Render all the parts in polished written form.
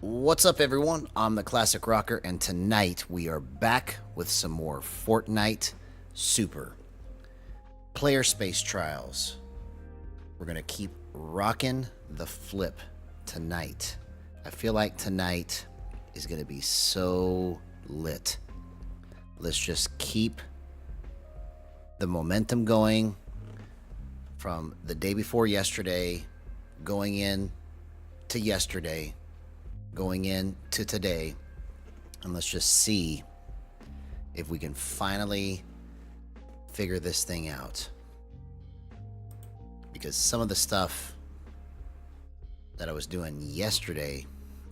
What's up, everyone? I'm the Classic Rocker, and tonight we are back with some more Fortnite Super Player Space Trials. We're going to keep rocking the flip tonight. I feel like tonight is going to be so lit. Let's just keep the momentum going from the day before yesterday, going in to yesterday, going in to today, and let's just see if we can finally figure this thing out. Because some of the stuff that I was doing yesterday,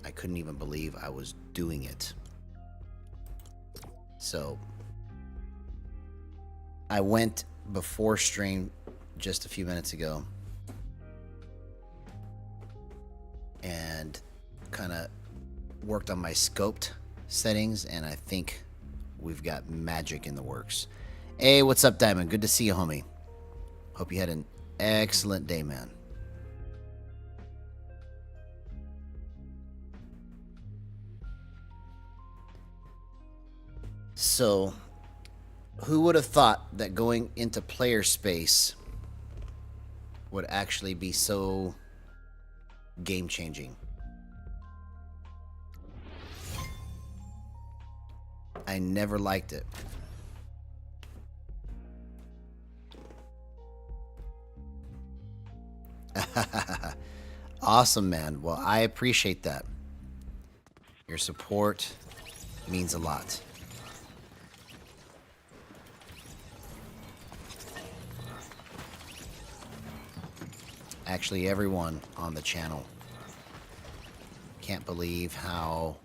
I couldn't even believe I was doing it. So I went before stream just a few minutes ago and kind of worked on my scoped settings, and I think we've got magic in the works. Hey, what's up, Diamond? Good to see you, homie. Hope you had an excellent day, man. So, who would have thought that going into player space would actually be so game-changing? I never liked it. Awesome, man. Well, I appreciate that. Your support means a lot. Actually, everyone on the channel. Can't believe how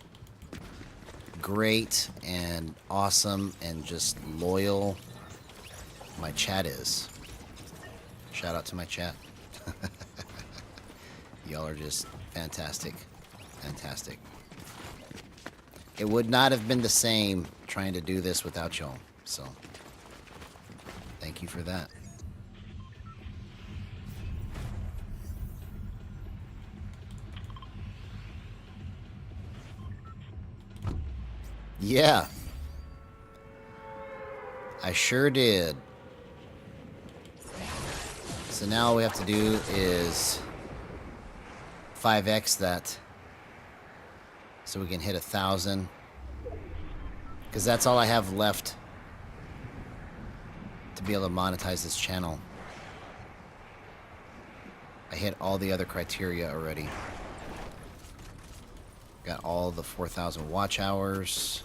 great and awesome and just loyal my chat is. Shout out to my chat. Y'all are just fantastic. Fantastic. It would not have been the same trying to do this without y'all. So, thank you for that. Yeah. I sure did. So now all we have to do is 5x that so we can hit 1,000. Because that's all I have left to be able to monetize this channel. I hit all the other criteria already. Got all the 4,000 watch hours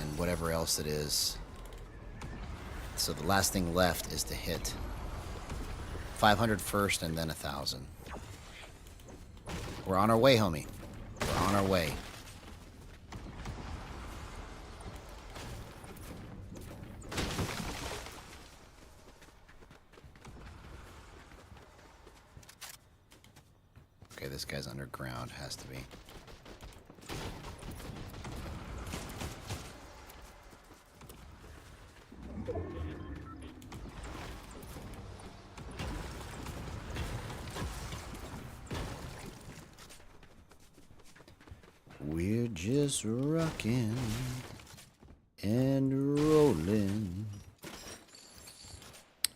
and whatever else it is. So the last thing left is to hit 500 first and then 1,000. We're on our way, homie. We're on our way. Okay, this guy's underground, has to be. We're just rocking and rolling.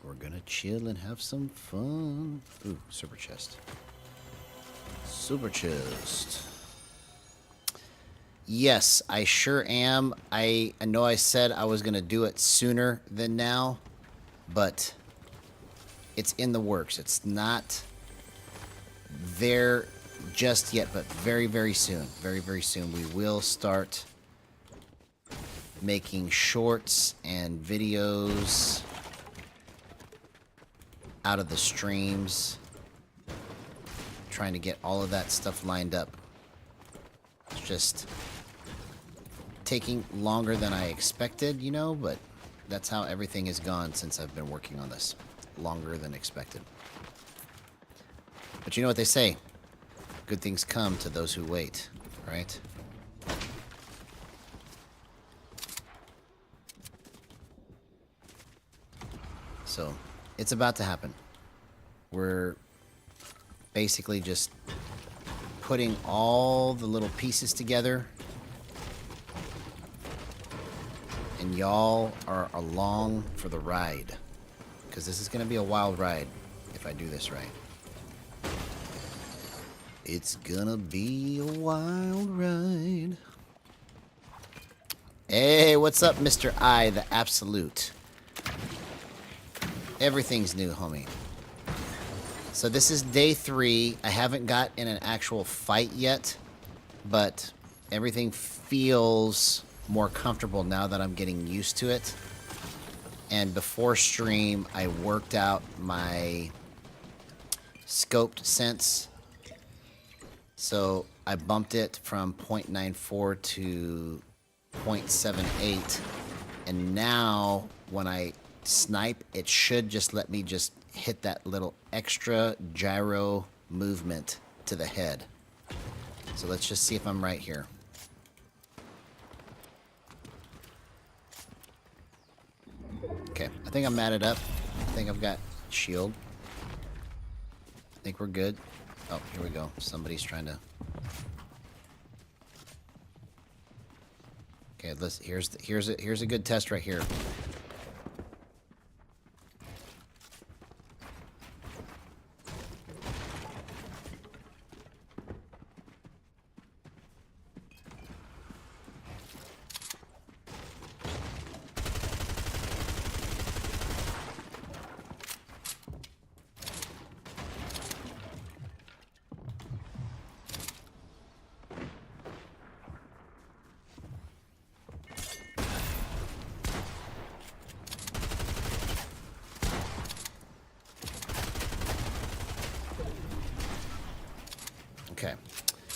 We're gonna chill and have some fun. Ooh, super chest. Super chest. Yes, I sure am. I know I said I was gonna do it sooner than now, but it's in the works. It's not there just yet, but very, very soon. Very, very soon we will start making shorts and videos out of the streams. Trying to get all of that stuff lined up. It's just taking longer than I expected, you know, but that's how everything has gone since I've been working on this. Longer than expected. But you know what they say? Good things come to those who wait, right? So, it's about to happen. We're basically just putting all the little pieces together. And y'all are along for the ride. Because this is going to be a wild ride if I do this right. It's gonna be a wild ride. Hey, what's up, Mr. I, the Absolute? Everything's new, homie. So this is day 3. I haven't got in an actual fight yet, but everything feels more comfortable now that I'm getting used to it. And before stream, I worked out my scoped sense. So I bumped it from 0.94 to 0.78. And now when I snipe, it should just let me just hit that little extra gyro movement to the head. So let's just see if I'm right here. Okay, I think I'm matted up. I think I've got shield. I think we're good. Oh, here we go. Somebody's trying to... Okay, here's a good test right here. Okay,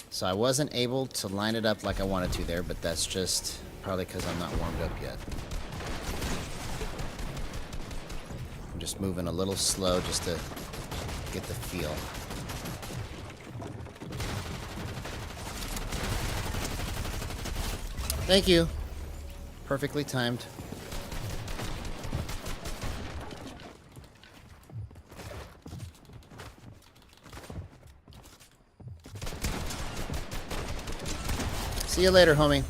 so I wasn't able to line it up like I wanted to there, but that's just probably because I'm not warmed up yet. I'm just moving a little slow just to get the feel. Thank you. Perfectly timed. See you later, homie.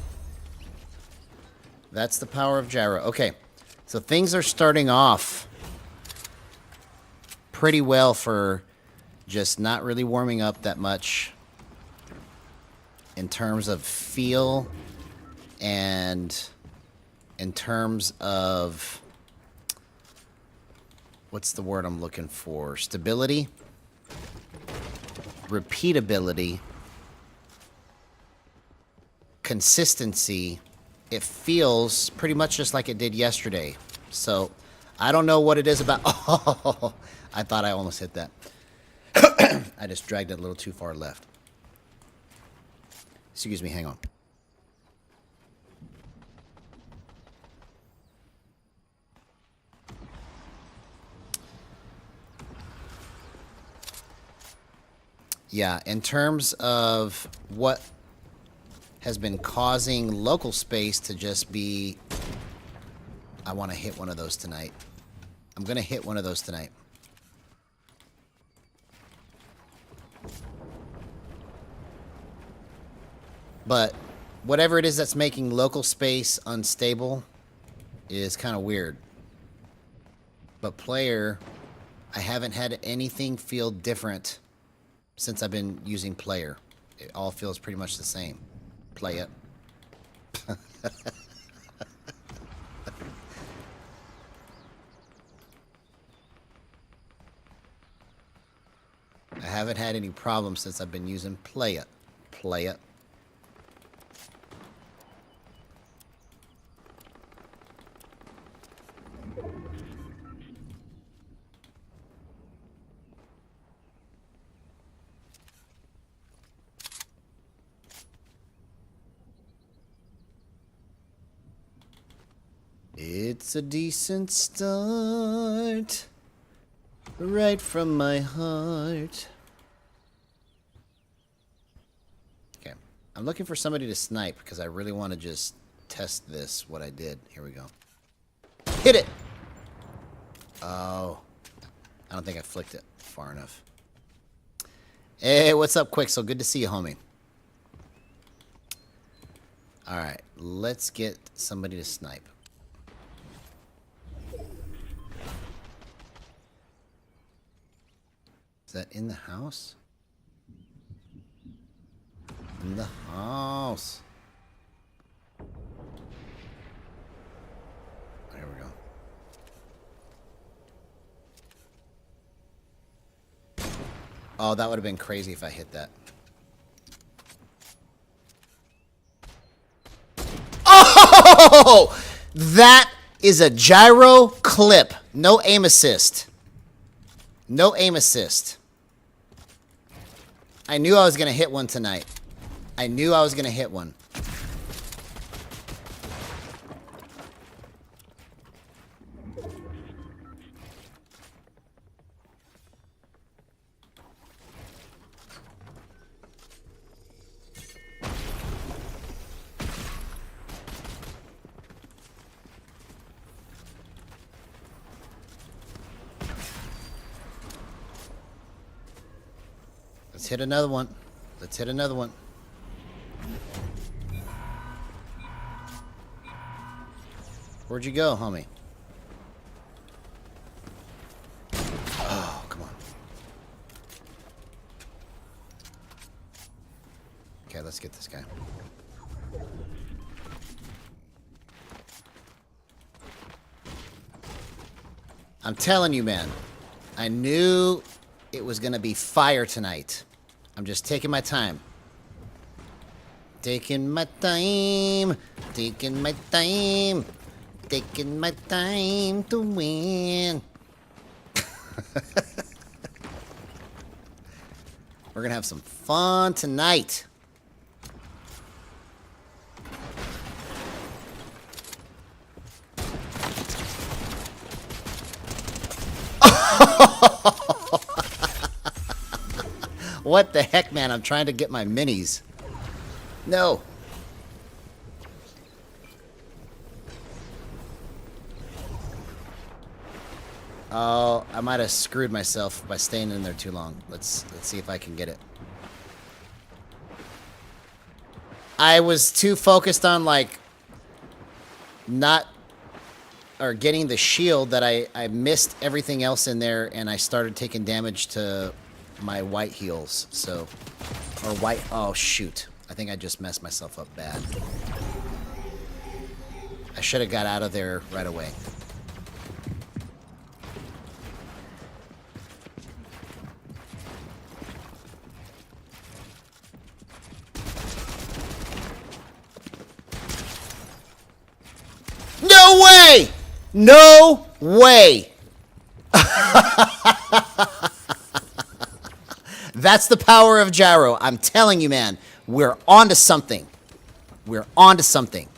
That's the power of gyro. Okay, so things are starting off pretty well for just not really warming up that much in terms of feel and in terms of, what's the word I'm looking for? Stability, repeatability, consistency. It feels pretty much just like it did yesterday. So I don't know what it is about. Oh, I thought I almost hit that. I just dragged it a little too far left. Excuse me, hang on. Yeah, in terms of what has been causing local space to just be... I want to hit one of those tonight. I'm going to hit one of those tonight. But whatever it is that's making local space unstable is kind of weird. But player, I haven't had anything feel different since I've been using player. It all feels pretty much the same. Play it. I haven't had any problems since I've been using play it. Play it. It's a decent start, right from my heart. Okay, I'm looking for somebody to snipe because I really want to just test this, what I did. Here we go. Hit it! Oh, I don't think I flicked it far enough. Hey, what's up, Quixel? Good to see you, homie. All right, let's get somebody to snipe. Is that in the house? In the house. There we go. Oh, that would have been crazy if I hit that. Oh! That is a gyro clip. No aim assist. No aim assist. I knew I was going to hit one tonight. I knew I was going to hit one. Let's hit another one. Let's hit another one. Where'd you go, homie? Oh, come on. Okay, let's get this guy. I'm telling you, man. I knew it was gonna be fire tonight. I'm just taking my time. Taking my time. Taking my time. Taking my time to win. We're gonna have some fun tonight. What the heck, man? I'm trying to get my minis. No. Oh, I might have screwed myself by staying in there too long. Let's see if I can get it. I was too focused on like not or getting the shield that I missed everything else in there, and I started taking damage to my white heals. So, or white. Oh shoot! I think I just messed myself up bad. I should have got out of there right away. No way! No way! That's the power of gyro. I'm telling you, man. We're onto something. We're onto something.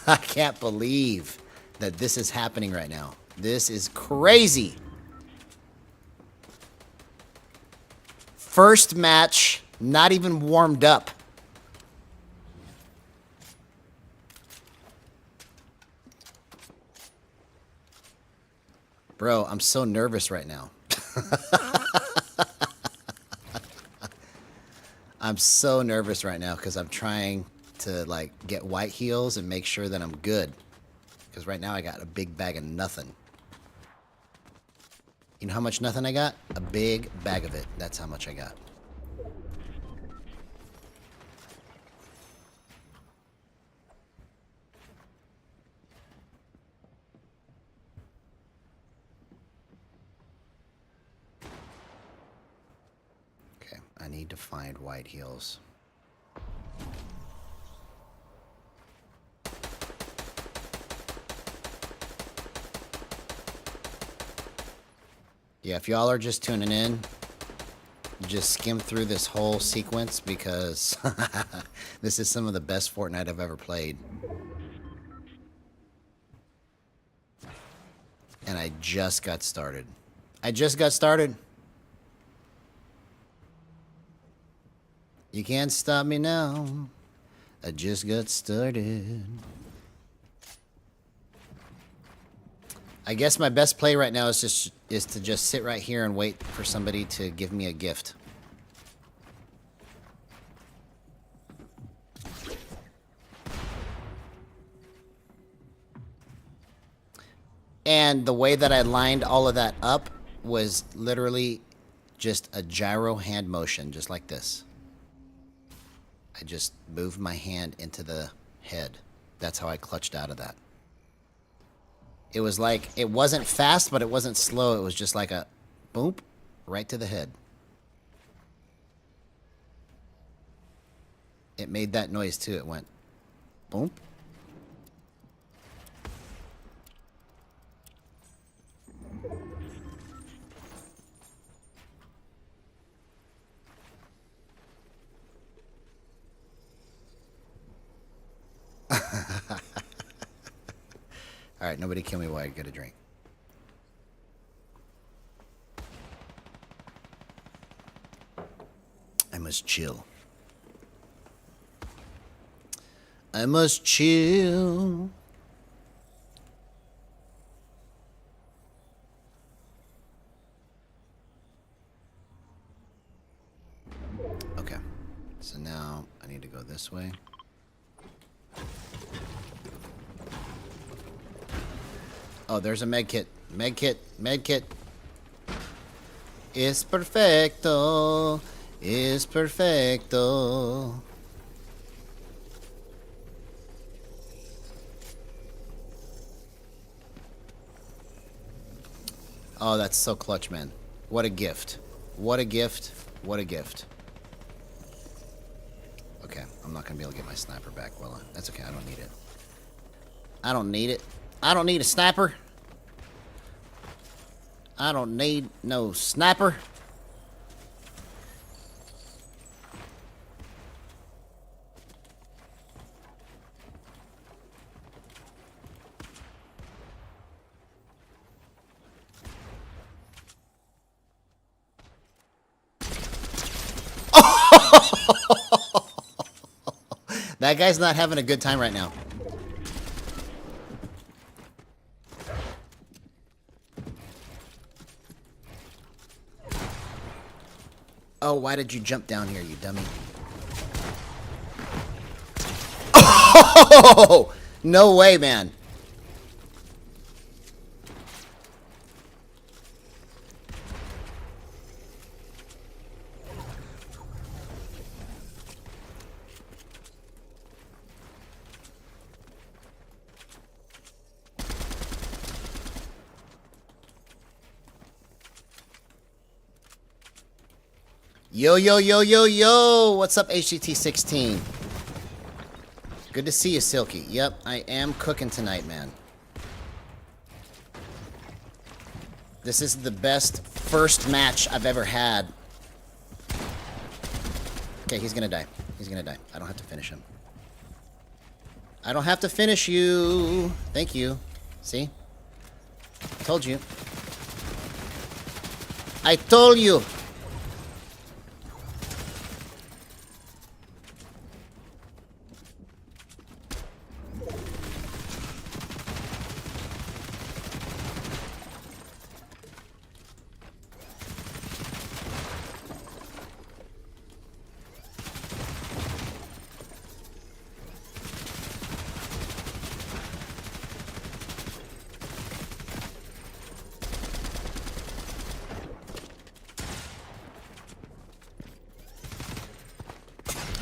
I can't believe that this is happening right now. This is crazy. First match, not even warmed up. Bro, I'm so nervous right now. I'm so nervous right now because I'm trying to like get white heals and make sure that I'm good. Because right now I got a big bag of nothing. You know how much nothing I got? A big bag of it. That's how much I got. Okay, I need to find white heals. Yeah, if y'all are just tuning in, just skim through this whole sequence because this is some of the best Fortnite I've ever played. And I just got started. I just got started. You can't stop me now. I just got started. I guess my best play right now is to just sit right here and wait for somebody to give me a gift. And the way that I lined all of that up was literally just a gyro hand motion, just like this. I just moved my hand into the head. That's how I clutched out of that. It was like, it wasn't fast, but it wasn't slow. It was just like a boom, right to the head. It made that noise too. It went boom. All right, nobody kill me while I get a drink. I must chill. I must chill. Okay, so now I need to go this way. Oh, there's a med kit. Med kit. Med kit. Es perfecto. Es perfecto. Oh, that's so clutch, man. What a gift. What a gift. What a gift. Okay, I'm not going to be able to get my sniper back. Well, that's okay. I don't need it. I don't need it. I don't need a sniper. I don't need no sniper. That guy's not having a good time right now. Oh, why did you jump down here, you dummy? Oh, no way, man. Yo, yo, yo, yo, yo! What's up, HCT16? Good to see you, Silky. Yep, I am cooking tonight, man. This is the best first match I've ever had. Okay, he's gonna die. He's gonna die. I don't have to finish him. I don't have to finish you. Thank you. See? Told you. I told you.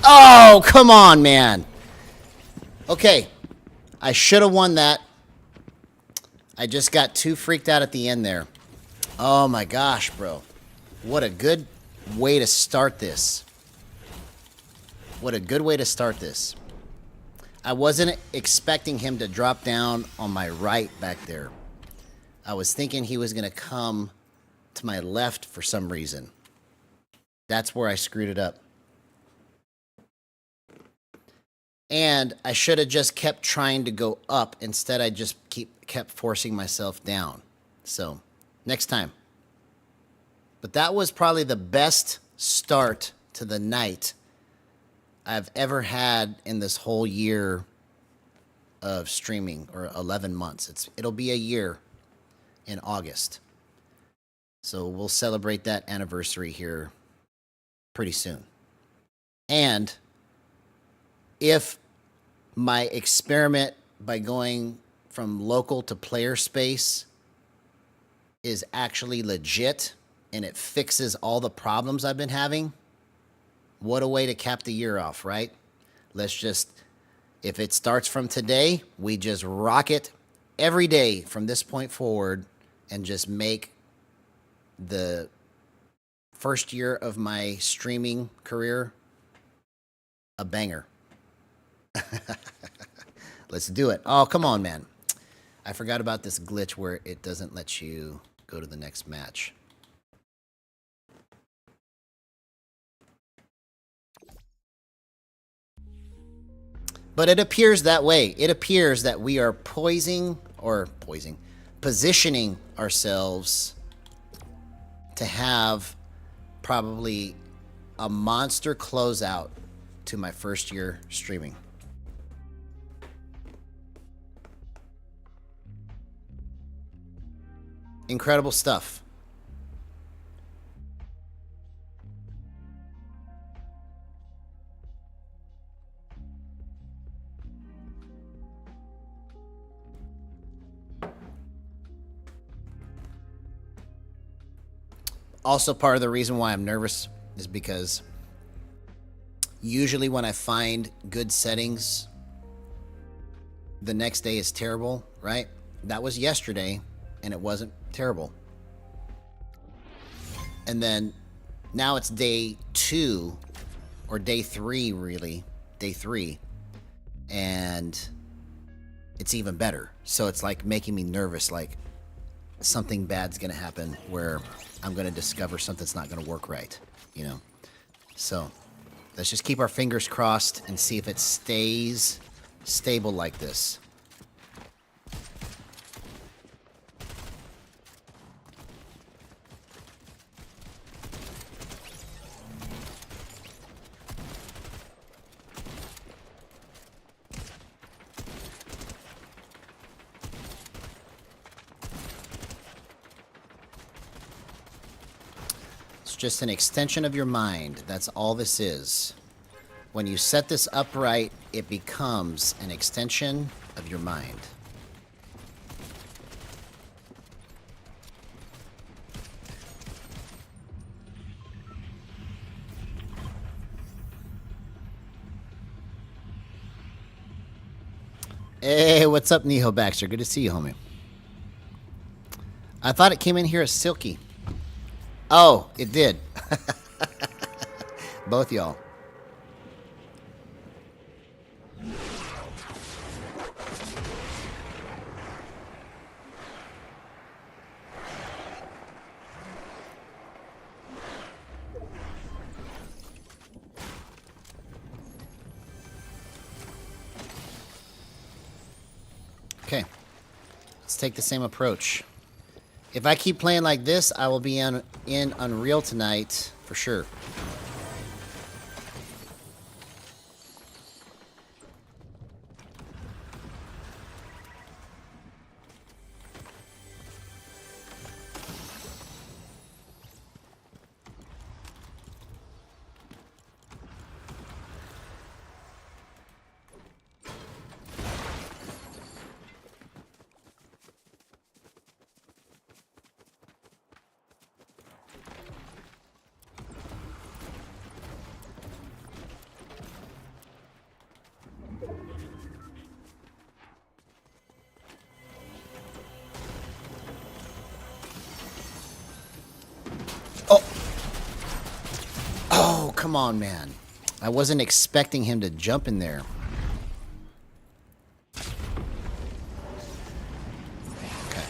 Oh, come on, man. Okay. I should have won that. I just got too freaked out at the end there. Oh, my gosh, bro. What a good way to start this. What a good way to start this. I wasn't expecting him to drop down on my right back there. I was thinking he was going to come to my left for some reason. That's where I screwed it up. And I should have just kept trying to go up. Instead, I just kept forcing myself down. So, next time. But that was probably the best start to the night I've ever had in this whole year of streaming, or 11 months. It'll be a year in August. So we'll celebrate that anniversary here pretty soon. And if my experiment by going from local to player space is actually legit and it fixes all the problems I've been having, what a way to cap the year off, right? Let's just, if it starts from today, we just rock it every day from this point forward and just make the first year of my streaming career a banger. Let's do it. Oh, come on, man. I forgot about this glitch where it doesn't let you go to the next match. But it appears that way. It appears that we are positioning ourselves to have probably a monster closeout to my first year streaming. Incredible stuff. Also, part of the reason why I'm nervous is because usually when I find good settings, the next day is terrible, right? That was yesterday, and it wasn't terrible. And then now it's day 2, or day 3, really. Day 3. And it's even better. So it's like making me nervous, like something bad's going to happen where I'm going to discover something's not going to work right, you know? So let's just keep our fingers crossed and see if it stays stable like this. Just an extension of your mind. That's all this is. When you set this upright, it becomes an extension of your mind. Hey, what's up, Neho Baxter? Good to see you, homie. I thought it came in here as Silky. Oh, it did. Both y'all. Okay. Let's take the same approach. If I keep playing like this, I will be in Unreal tonight for sure. Oh, come on, man. I wasn't expecting him to jump in there. Okay.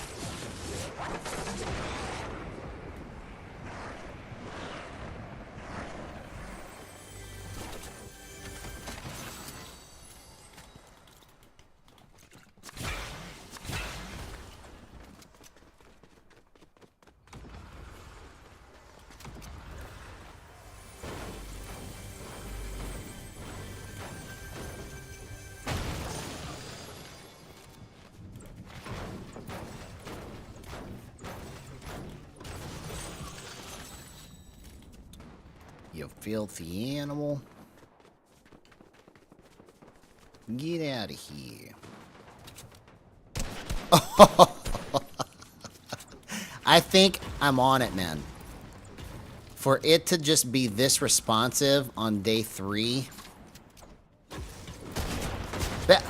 You filthy animal. Get out of here. I think I'm on it, man. For it to just be this responsive on day 3.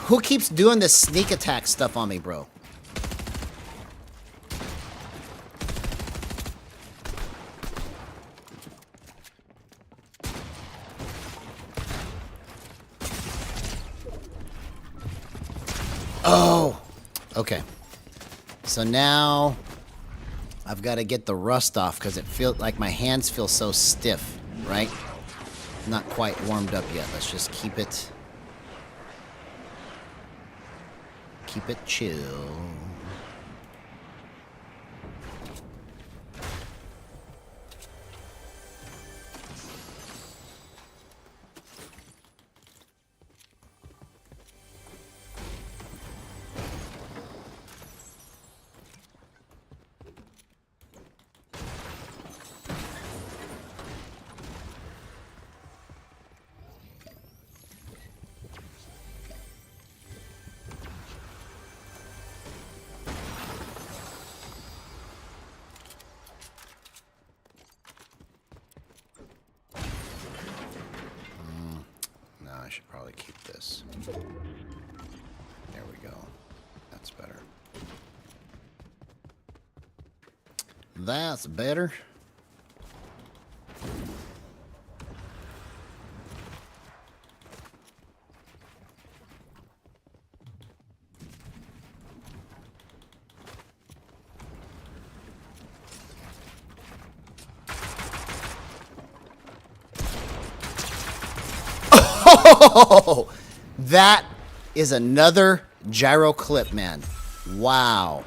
Who keeps doing this sneak attack stuff on me, bro? Oh, okay. So now I've got to get the rust off because it feels like my hands feel so stiff, right? Not quite warmed up yet. Let's just keep it chill. I should probably keep this. There we go. That's better. That's better. Oh, that is another gyro clip, man. Wow.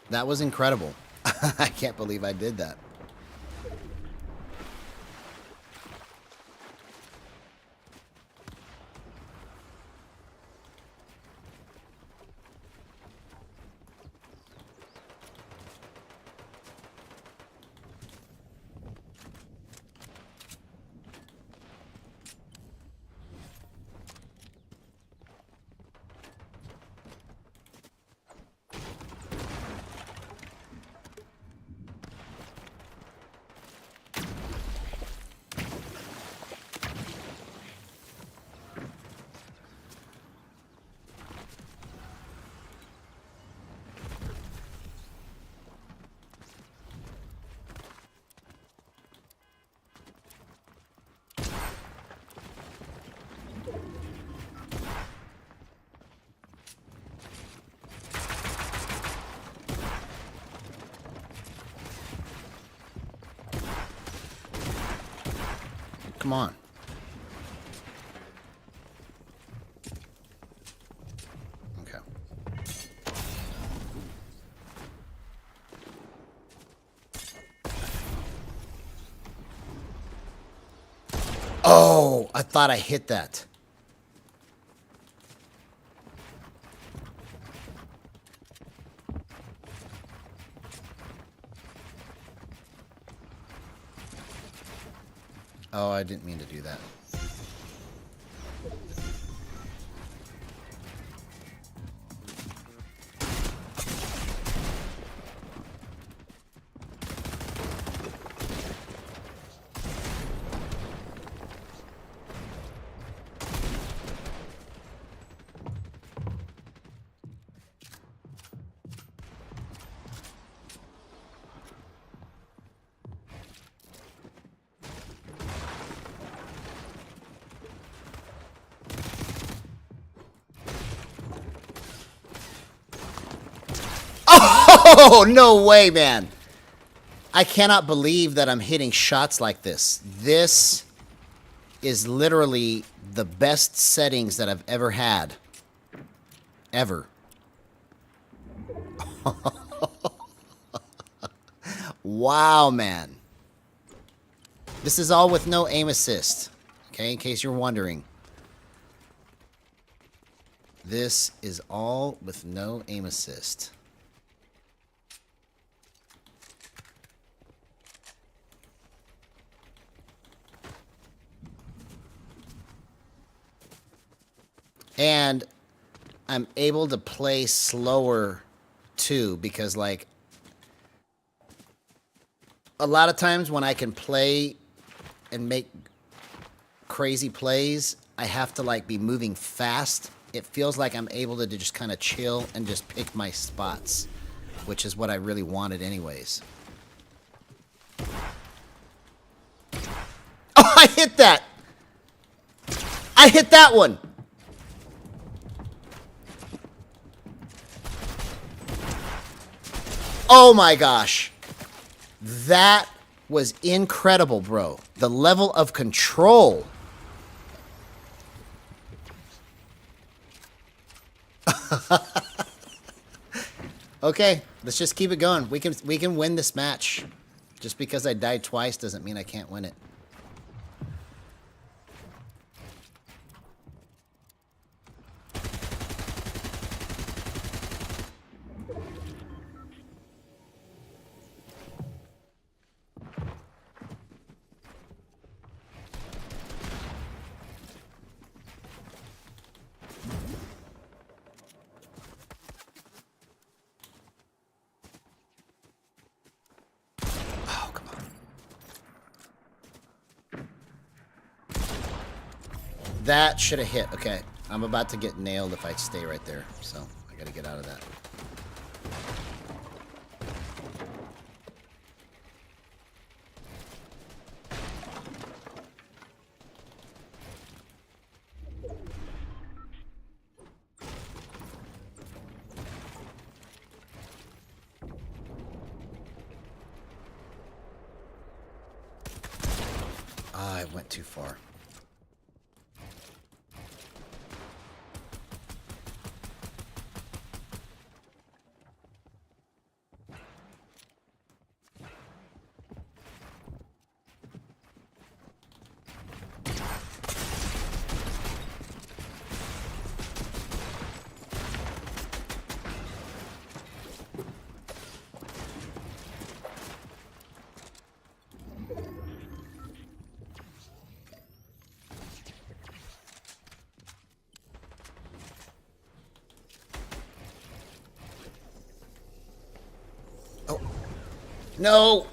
That was incredible. I can't believe I did that. Come on. Okay. Oh, I thought I hit that. Oh, I didn't mean to do that. Oh, no way, man. I cannot believe that I'm hitting shots like this. This is literally the best settings that I've ever had. Ever. Wow, man. This is all with no aim assist. Okay, in case you're wondering. This is all with no aim assist. And I'm able to play slower too, because like a lot of times when I can play and make crazy plays, I have to like be moving fast. It feels like I'm able to just kind of chill and just pick my spots, which is what I really wanted anyways. Oh, I hit that! I hit that one! Oh my gosh. That was incredible, bro. The level of control. Okay, let's just keep it going. We can win this match. Just because I died twice doesn't mean I can't win it. That should have hit. Okay. I'm about to get nailed if I stay right there. So, I gotta get out of that. I went too far. No!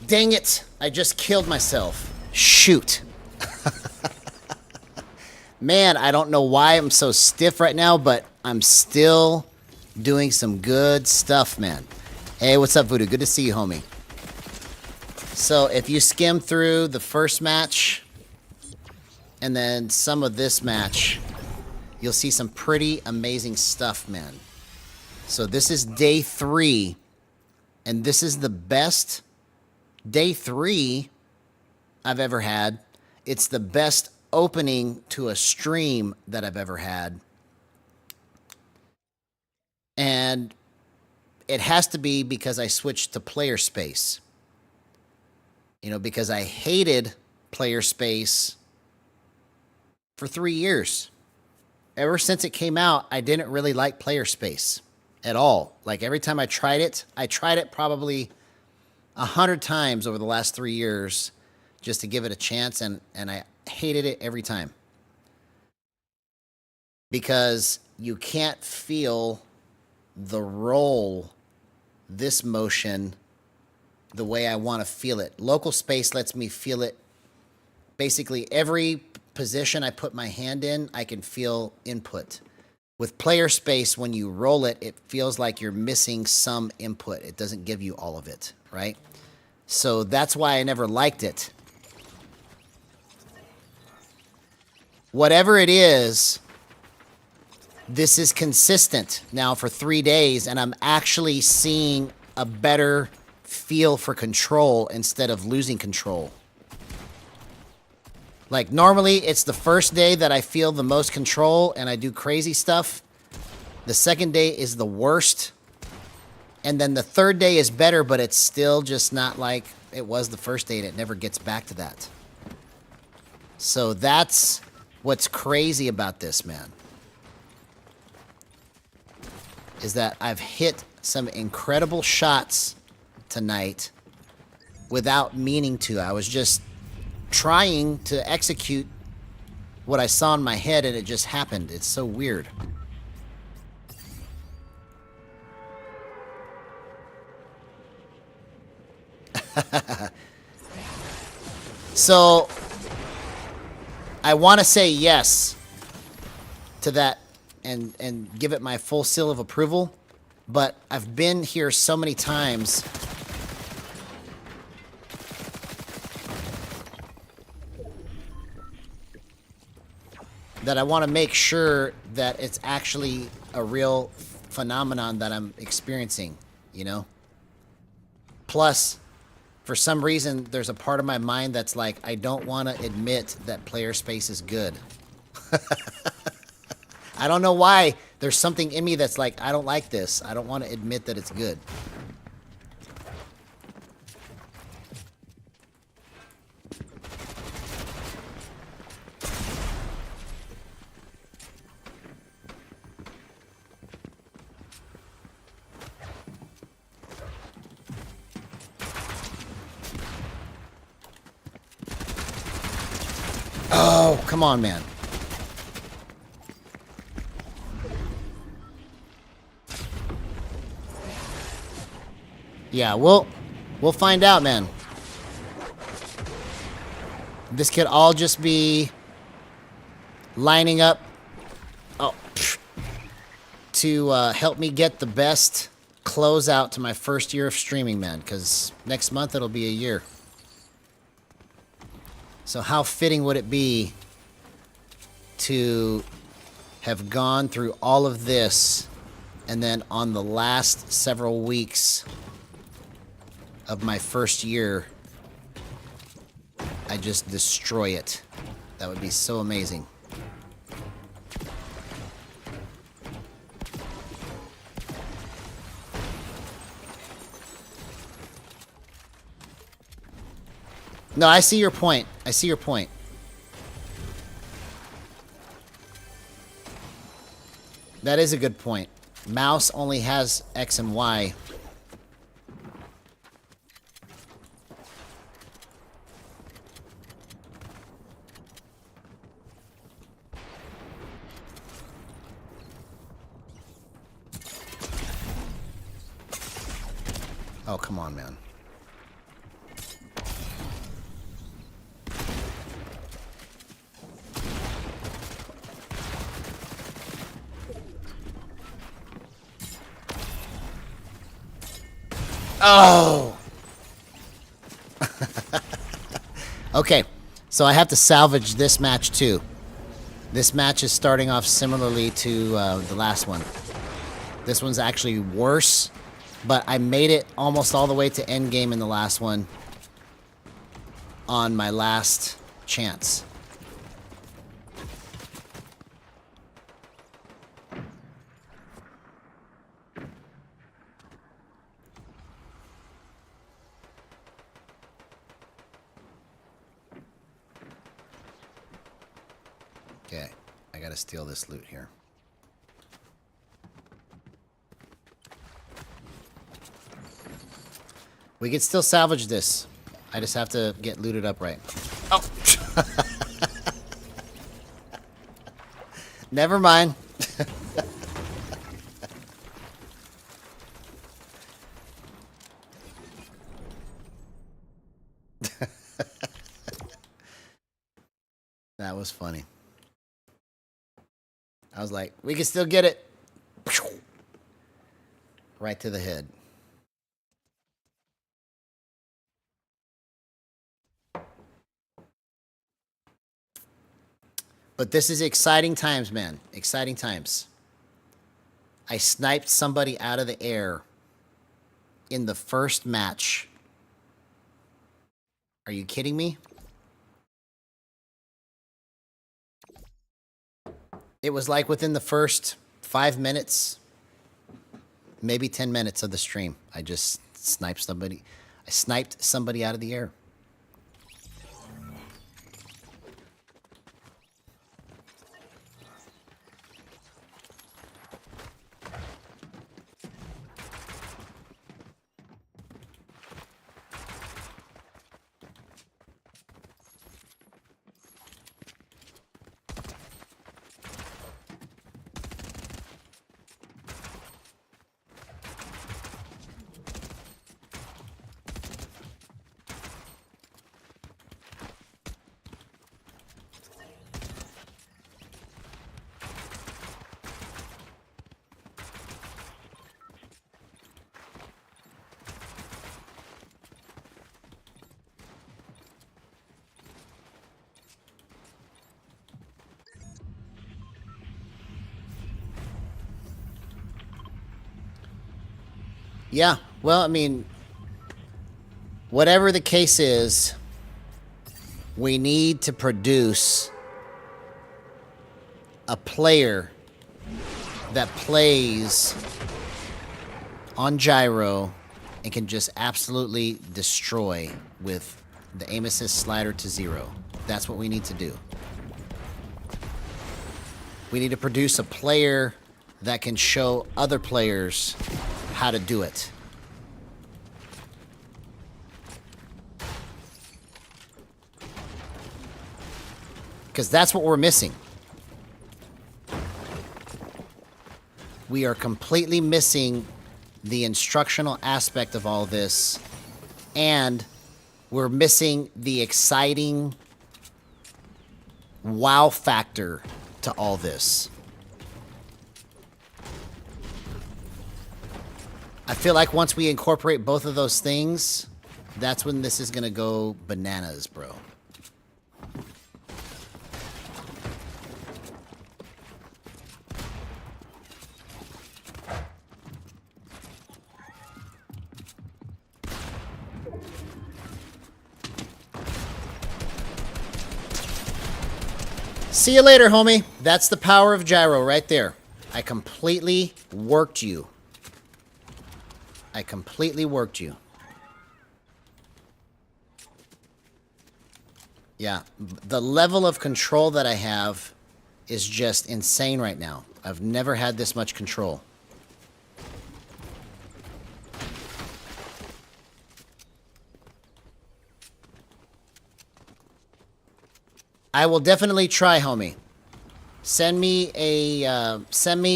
Dang it! I just killed myself. Shoot. Man, I don't know why I'm so stiff right now, but I'm still doing some good stuff, man. Hey, what's up, Voodoo? Good to see you, homie. So, if you skim through the first match, and then some of this match, you'll see some pretty amazing stuff, man. So, this is day 3. And this is the best day 3 I've ever had. It's the best opening to a stream that I've ever had. And it has to be because I switched to player space. You know, because I hated player space for 3 years. Ever since it came out, I didn't really like player space at all. Like every time I tried it probably 100 times over the last 3 years just to give it a chance, and I hated it every time. Because you can't feel the roll, this motion, the way I want to feel it. Local space lets me feel it. Basically, every position I put my hand in, I can feel input. With player space, when you roll it, it feels like you're missing some input. It doesn't give you all of it, right? So that's why I never liked it. Whatever it is, this is consistent now for 3 days, and I'm actually seeing a better feel for control instead of losing control. Like, normally, it's the first day that I feel the most control and I do crazy stuff. The second day is the worst. And then the third day is better, but it's still just not like it was the first day, and it never gets back to that. So that's what's crazy about this, man. is that I've hit some incredible shots tonight without meaning to. I was just trying to execute what I saw in my head, and it just happened. It's so weird. So, I want to say yes to that and give it my full seal of approval, but I've been here so many times that I want to make sure that it's actually a real phenomenon that I'm experiencing, you know? Plus, for some reason, there's a part of my mind that's like, I don't want to admit that player space is good. I don't know why. There's something in me that's like, I don't like this. I don't want to admit that it's good. Oh, come on, man. Yeah, we'll find out, man. This could all just be lining up to help me get the best closeout to my first year of streaming, man, because next month it'll be a year. So how fitting would it be to have gone through all of this, and then on the last several weeks of my first year, I just destroy it. That would be so amazing. No, I see your point. I see your point. That is a good point. Mouse only has X and Y. Oh, come on, man. Oh! Okay, so I have to salvage this match too. This match is starting off similarly to the last one. This one's actually worse, but I made it almost all the way to endgame in the last one on my last chance. Okay, I gotta steal this loot here. We can still salvage this. I just have to get looted up right. Oh! Never mind. That was funny. I was like, we can still get it. Right to the head. But this is exciting times, man. Exciting times. I sniped somebody out of the air in the first match. Are you kidding me? It was like within the first 5 minutes, maybe 10 minutes of the stream, I just sniped somebody. I sniped somebody out of the air. Yeah, well, I mean, whatever the case is, we need to produce a player that plays on gyro and can just absolutely destroy with the aim assist slider to 0. That's what we need to do. We need to produce a player that can show other players how to do it. Because that's what we're missing. We are completely missing the instructional aspect of all this, and we're missing the exciting wow factor to all this. I feel like once we incorporate both of those things, that's when this is gonna go bananas, bro. See you later, homie. That's the power of gyro right there. I completely worked you. I completely worked you. Yeah, the level of control that I have is just insane right now. I've never had this much control. I will definitely try, homie. Send me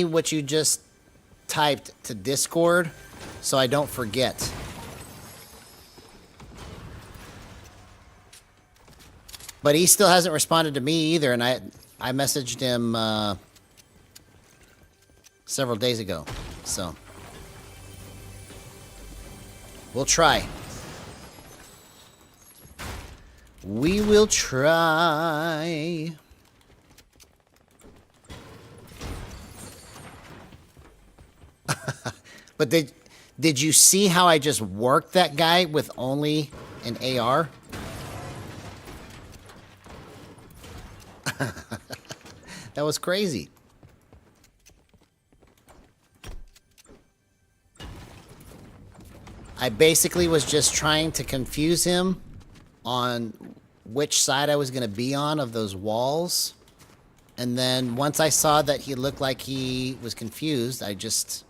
what you just typed to Discord so I don't forget. But he still hasn't responded to me either, and I messaged him several days ago. So we'll try. We will try. But did you see how I just worked that guy with only an AR? That was crazy. I basically was just trying to confuse him on which side I was going to be on of those walls. And then once I saw that he looked like he was confused, I just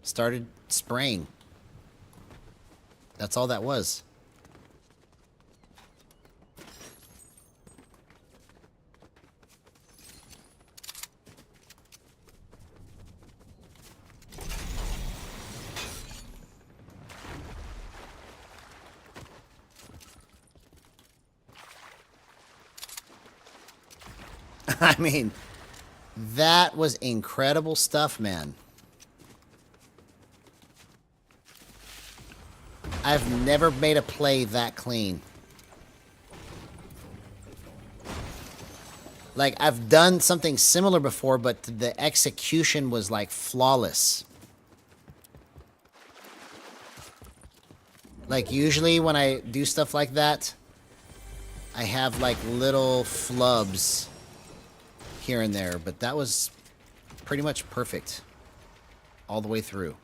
started spraying. That's all that was. I mean, that was incredible stuff, man. I've never made a play that clean. Like, I've done something similar before, but the execution was, like, flawless. Like, usually when I do stuff like that, I have, like, little flubs here and there, but that was pretty much perfect all the way through.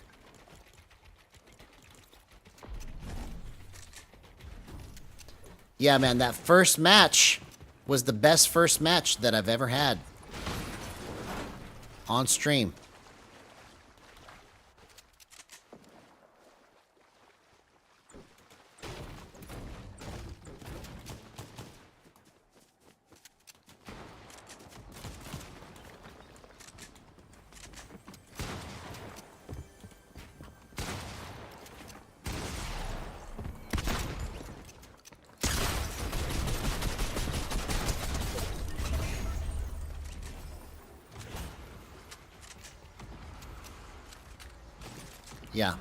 Yeah, man, that first match was the best first match that I've ever had on stream. Yeah.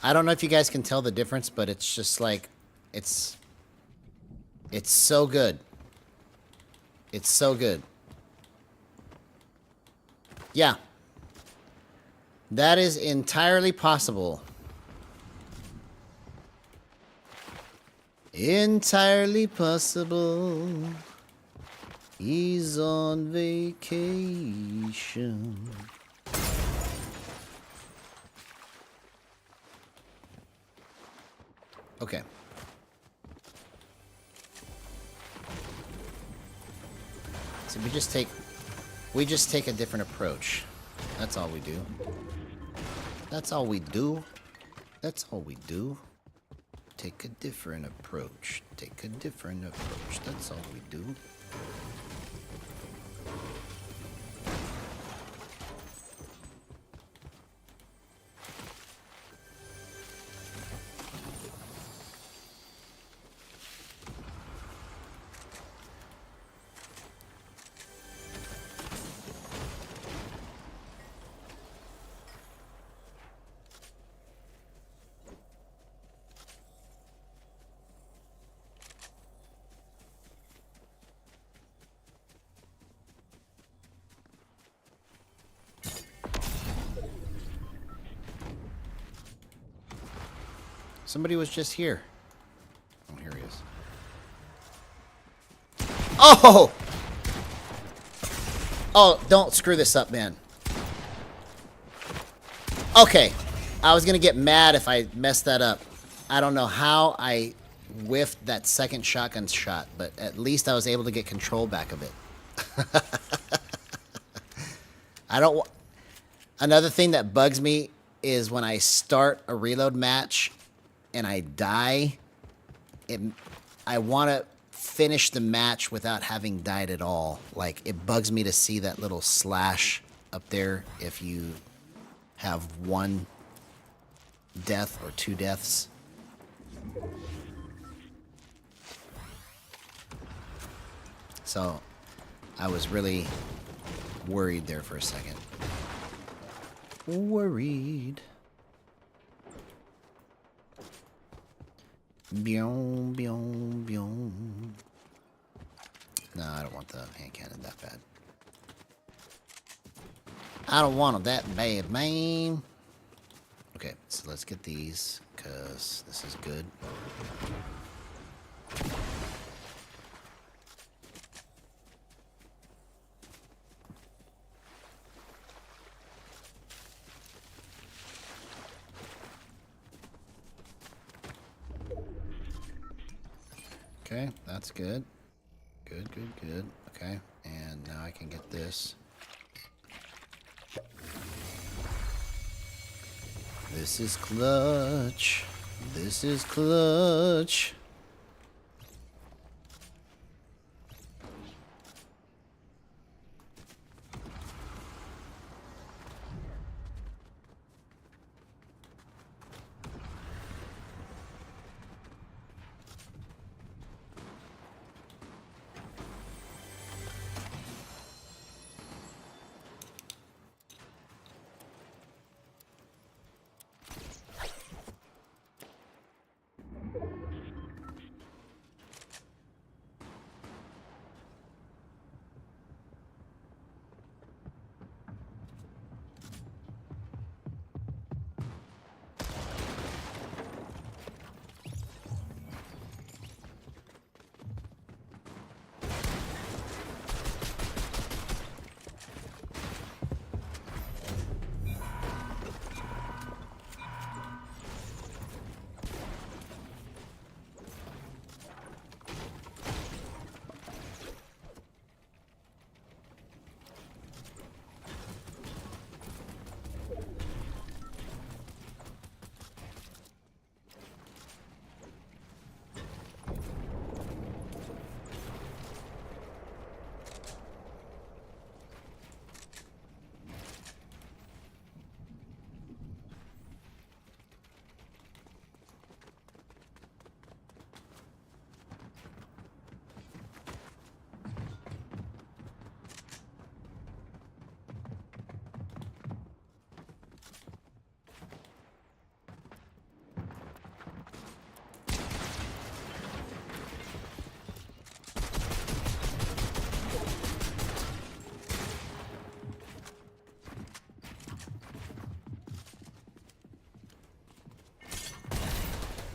I don't know if you guys can tell the difference, but it's just like, it's so good. It's so good. Yeah. That is entirely possible. Entirely possible. He's on vacation. Okay. So we just take a different approach. That's all we do. That's all we do. That's all we do. Take a different approach. Take a different approach. That's all we do. Somebody was just here. Oh, here he is. Oh! Oh, don't screw this up, man. Okay. I was going to get mad if I messed that up. I don't know how I whiffed that second shotgun shot, but at least I was able to get control back of it. I don't... Another thing that bugs me is when I start a reload match and I die, I want to finish the match without having died at all. Like, it bugs me to see that little slash up there if you have one death or two deaths. So, I was really worried there for a second. Worried. Byong, byong, byong. No, I don't want the hand cannon that bad. I don't want it that bad, man. Okay, so let's get these, because this is good. Okay, that's good. Good, good, good. Okay, and now I can get this. This is clutch. This is clutch.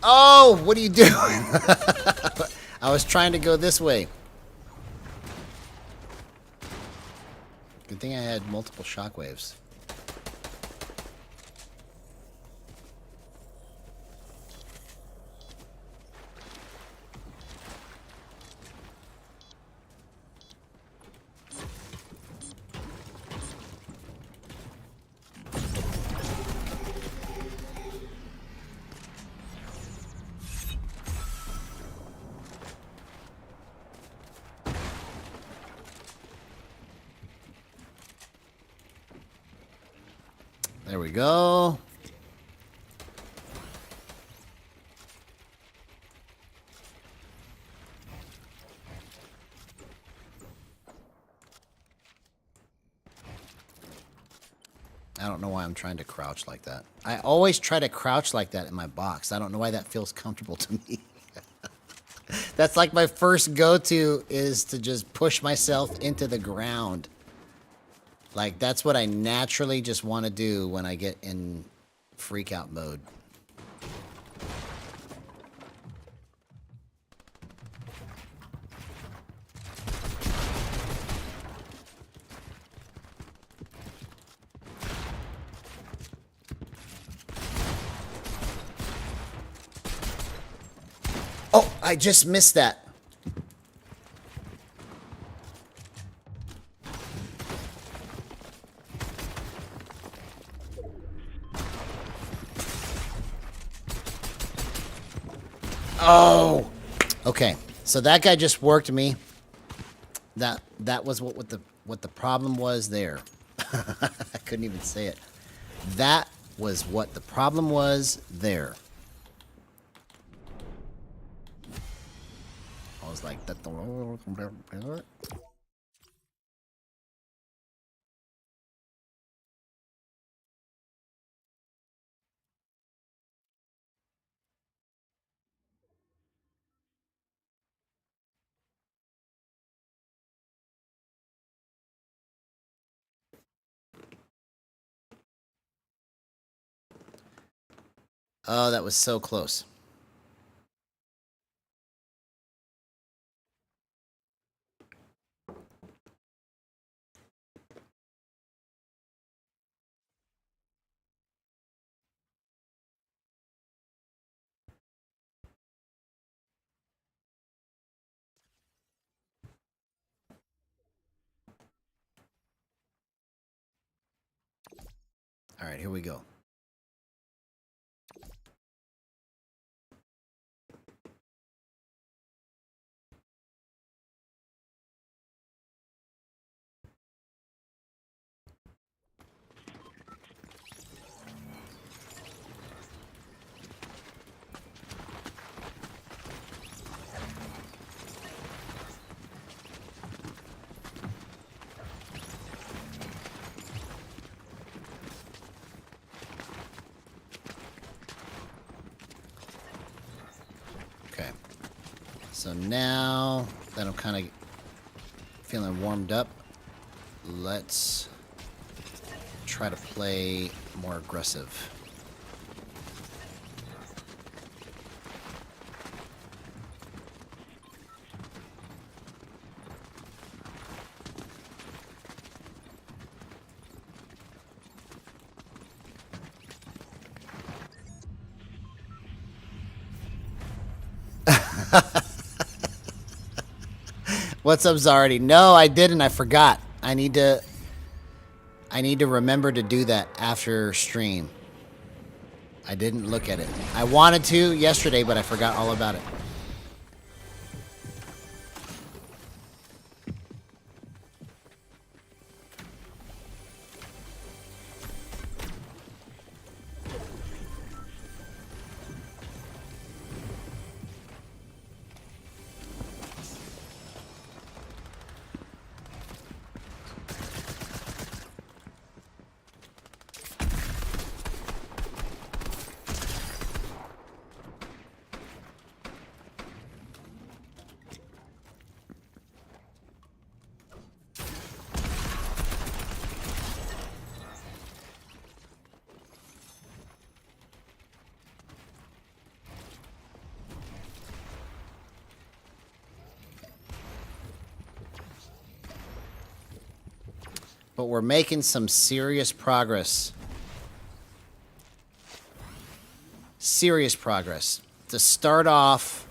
Oh, what are you doing? I was trying to go this way. Good thing I had multiple shockwaves. There we go. I don't know why I'm trying to crouch like that. I always try to crouch like that in my box. I don't know why that feels comfortable to me. That's like my first go-to is to just push myself into the ground. Like, that's what I naturally just want to do when I get in freak out mode. Oh, I just missed that. Oh, okay. So that guy just worked me. That was what the problem was there. I couldn't even say it. That was what the problem was there. I was like, that. Oh, that was so close. All right, here we go. Okay. So now that I'm kind of feeling warmed up, let's try to play more aggressive. What's up, Zardy? No, I didn't. I forgot. I need to remember to do that after stream. I didn't look at it. I wanted to yesterday, but I forgot all about it. But we're making some serious progress. Serious progress. To start off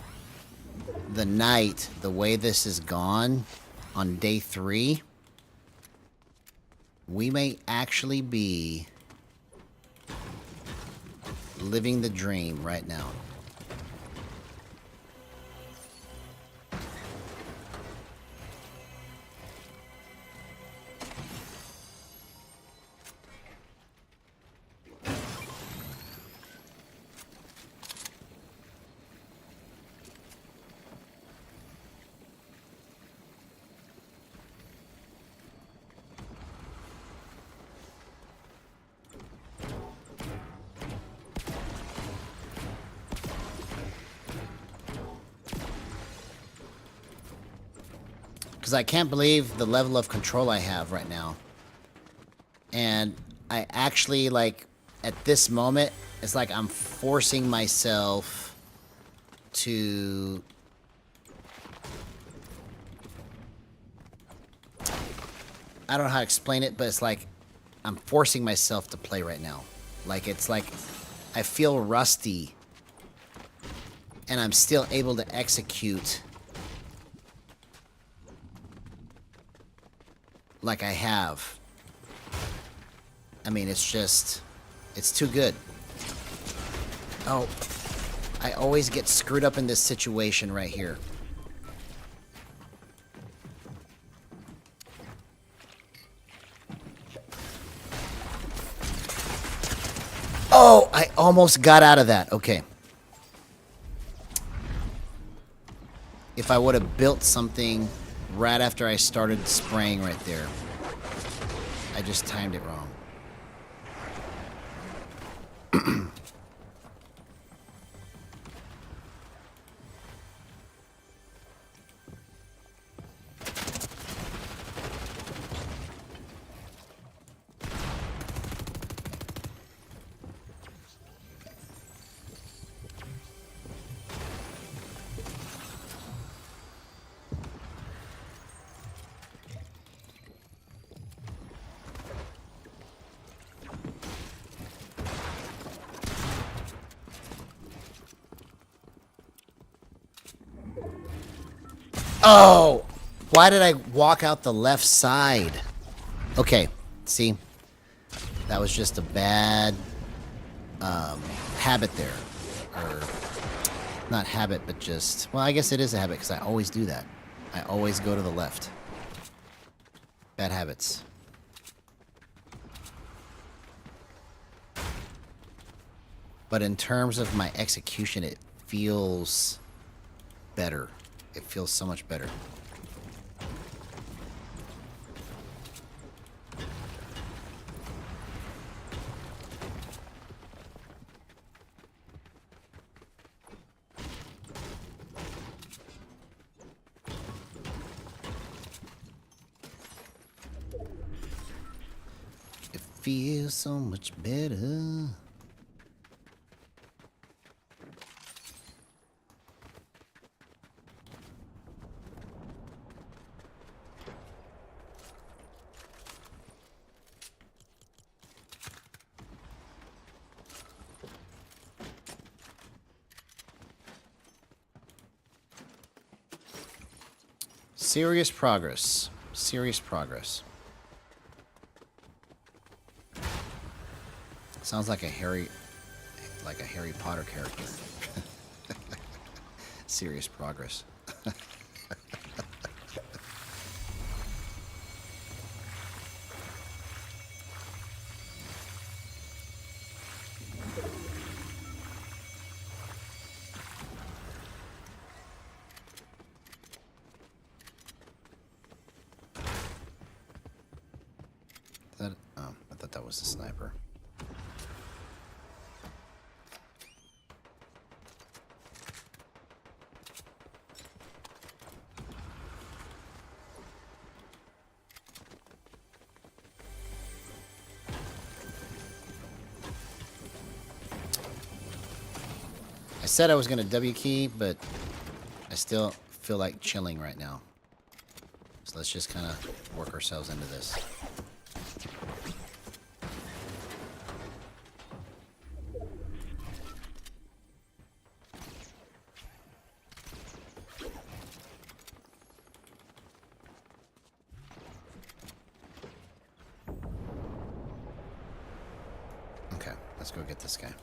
the night the way this is gone on day 3, we may actually be living the dream right now. Because I can't believe the level of control I have right now. And I actually, like, at this moment, it's like I'm forcing myself to... I don't know how to explain it, but it's like I'm forcing myself to play right now. Like, it's like I feel rusty. And I'm still able to execute like I have. I mean, it's just... it's too good. Oh, I always get screwed up in this situation right here. Oh, I almost got out of that. Okay. If I would have built something right after I started spraying right there. I just timed it wrong. Oh! Why did I walk out the left side? Okay, see? That was just a bad habit there. Or, not habit, but just... well, I guess it is a habit, because I always do that. I always go to the left. Bad habits. But in terms of my execution, it feels better. It feels so much better. It feels so much better. Serious progress. Serious progress. Sounds like a Harry Potter character. Serious progress. I thought that was a sniper. I said I was going to W key, but I still feel like chilling right now. So let's just kind of work ourselves into this. Let's go get this guy.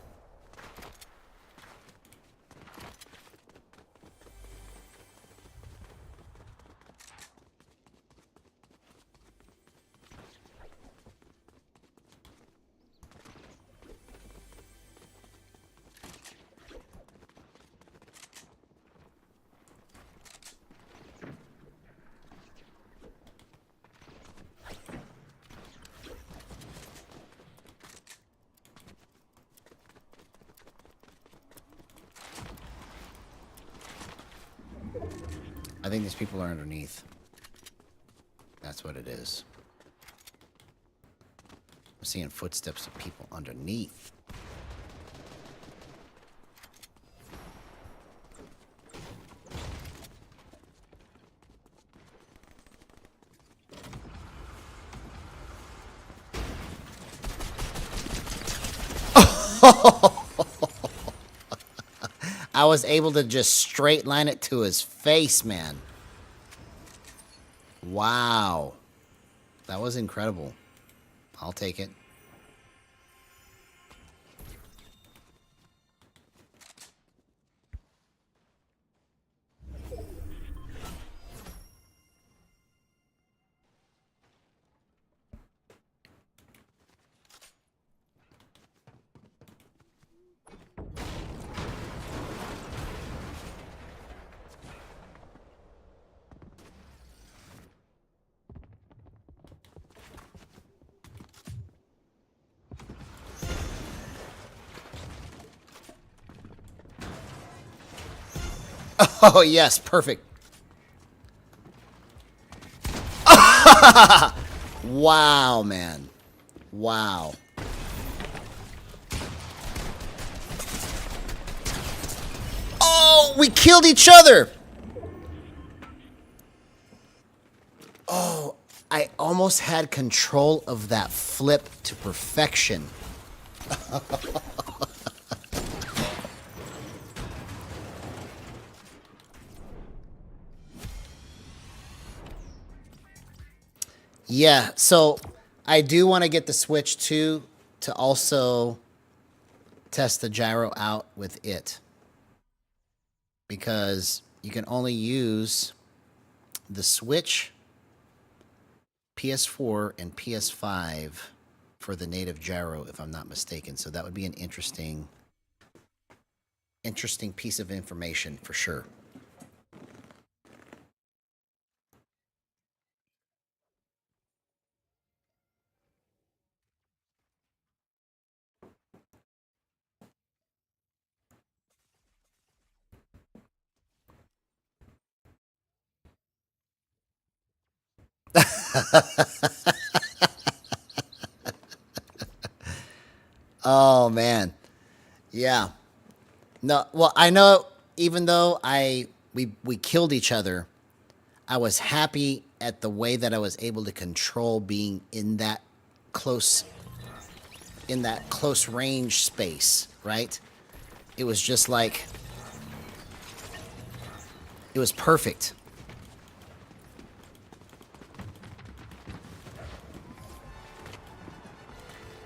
I think these people are underneath. That's what it is. I'm seeing footsteps of people underneath. I was able to just straight line it to his face, man. Wow. That was incredible. I'll take it. Oh, yes, perfect. Wow, man. Wow. Oh, we killed each other. Oh, I almost had control of that flip to perfection. Yeah, so I do want to get the Switch 2 to also test the gyro out with it. Because you can only use the Switch, PS4, and PS5 for the native gyro, if I'm not mistaken. So that would be an interesting piece of information for sure. Oh man. Yeah. No, well, I know even though we killed each other, I was happy at the way that I was able to control being in that close range space, right? It was just like it was perfect.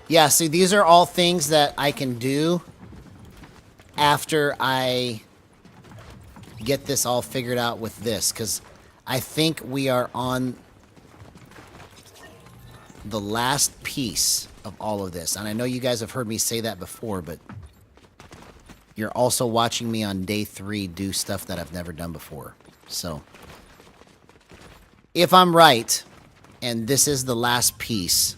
Yeah, see, these are all things that I can do after I get this all figured out with this, because I think we are on the last piece of all of this. And I know you guys have heard me say that before, but you're also watching me on day 3 do stuff that I've never done before. So, if I'm right, and this is the last piece,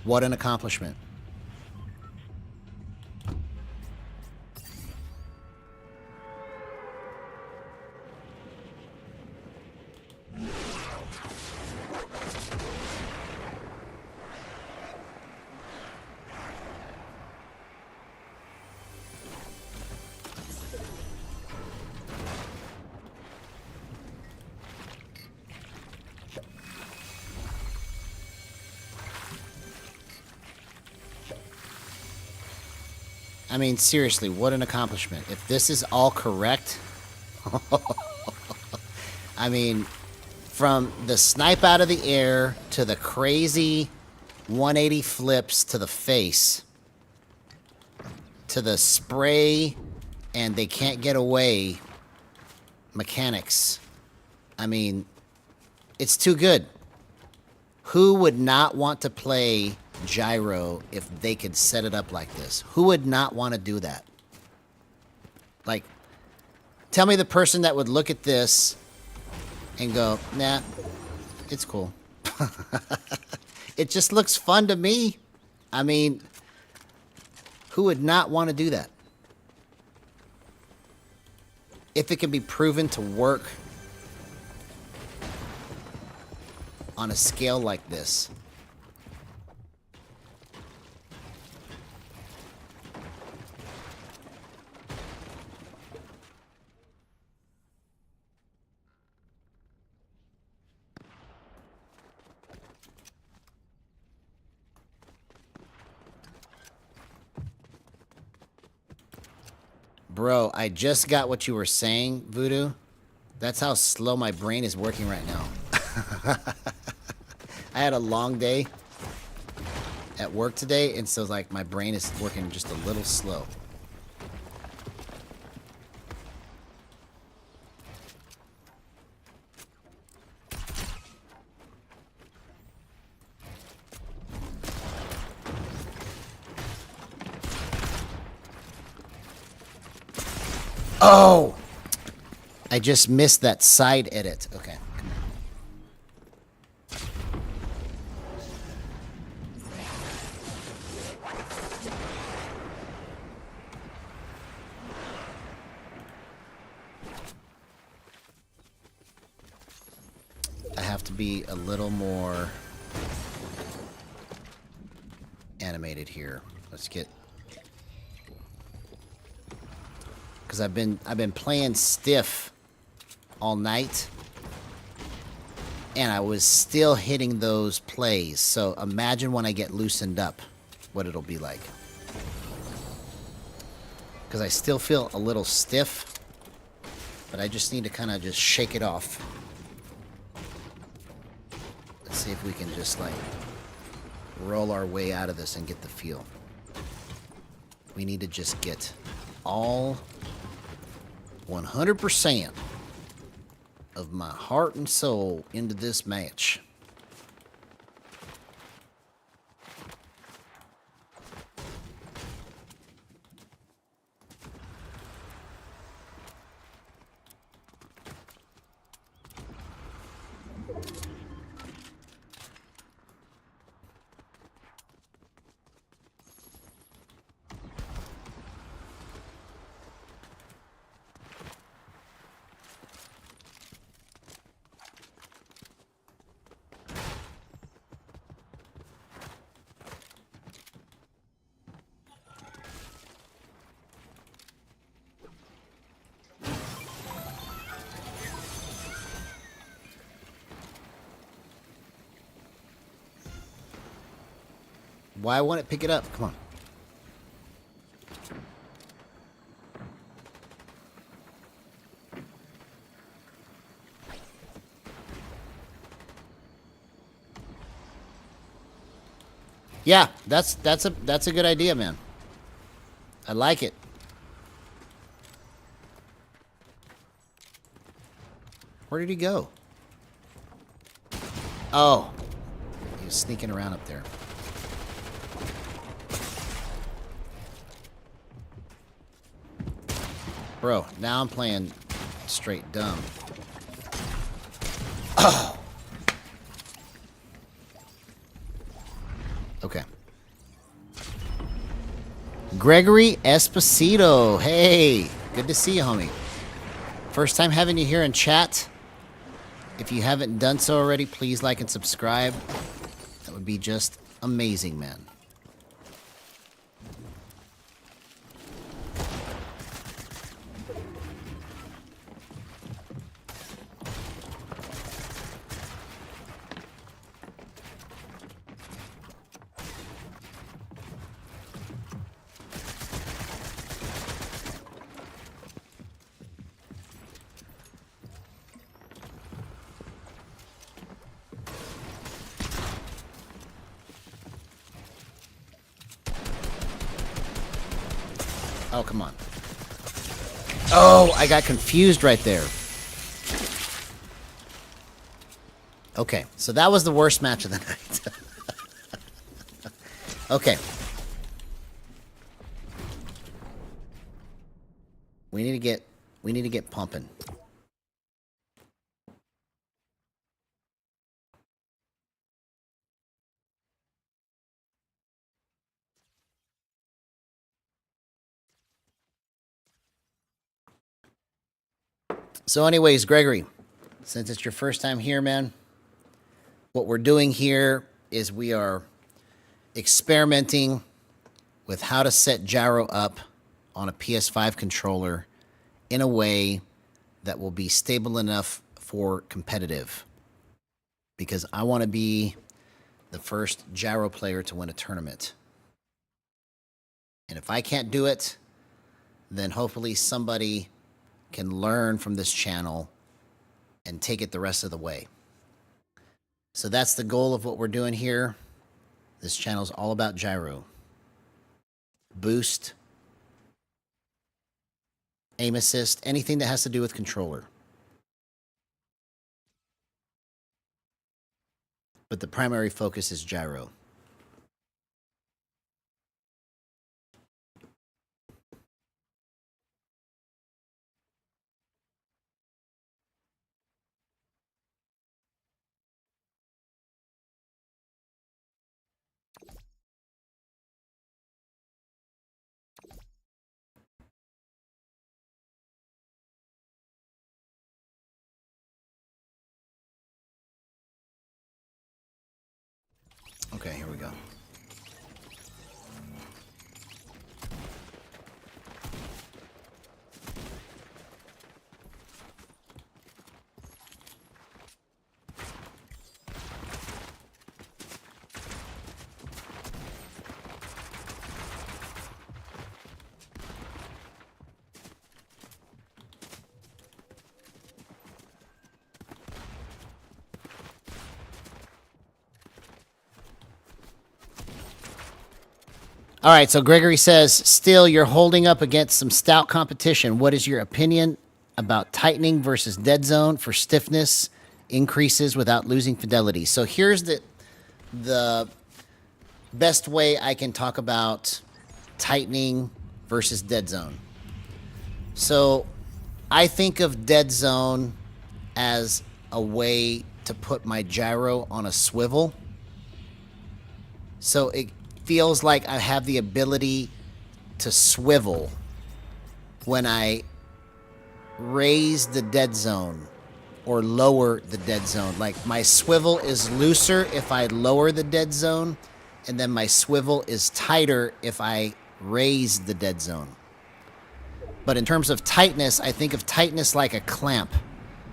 what an accomplishment. I mean, seriously, what an accomplishment. If this is all correct, I mean, from the snipe out of the air to the crazy 180 flips to the face, to the spray, and they can't get away mechanics. I mean, it's too good. Who would not want to play Gyro if they could set it up like this? Who would not want to do that? Like, tell me the person that would look at this and go, nah, it's cool. It just looks fun to me. I mean, who would not want to do that? If it can be proven to work on a scale like this. Bro, I just got what you were saying, Voodoo. That's how slow my brain is working right now. I had a long day at work today, and so like my brain is working just a little slow. Oh! I just missed that side edit. Okay. I have to be a little more animated here. Let's get, because I've been playing stiff all night, and I was still hitting those plays. So imagine when I get loosened up, what it'll be like. Because I still feel a little stiff, but I just need to kind of just shake it off. Let's see if we can just like roll our way out of this and get the feel. We need to just get all 100% of my heart and soul into this match. Why won't it pick it up? Come on. Yeah, that's a good idea, man. I like it. Where did he go? Oh, he was sneaking around up there. Bro, now I'm playing straight dumb. Oh. Okay. Gregory Esposito. Hey, good to see you, homie. First time having you here in chat. If you haven't done so already, please like and subscribe. That would be just amazing, man. Oh, come on. Oh, I got confused right there. Okay, so that was the worst match of the night. Okay. We need to get pumping. So anyways, Gregory, since it's your first time here, man, what we're doing here is we are experimenting with how to set gyro up on a PS5 controller in a way that will be stable enough for competitive. Because I want to be the first gyro player to win a tournament. And if I can't do it, then hopefully somebody can learn from this channel and take it the rest of the way. So that's the goal of what we're doing here. This channel is all about gyro, boost, aim assist, anything that has to do with controller. But the primary focus is gyro. Okay, here we go. All right, so Gregory says, still, you're holding up against some stout competition. What is your opinion about tightening versus dead zone for stiffness increases without losing fidelity? So here's the best way I can talk about tightening versus dead zone. So I think of dead zone as a way to put my gyro on a swivel. So it feels like I have the ability to swivel when I raise the dead zone or lower the dead zone. Like my swivel is looser if I lower the dead zone, and then my swivel is tighter if I raise the dead zone. But in terms of tightness, I think of tightness like a clamp.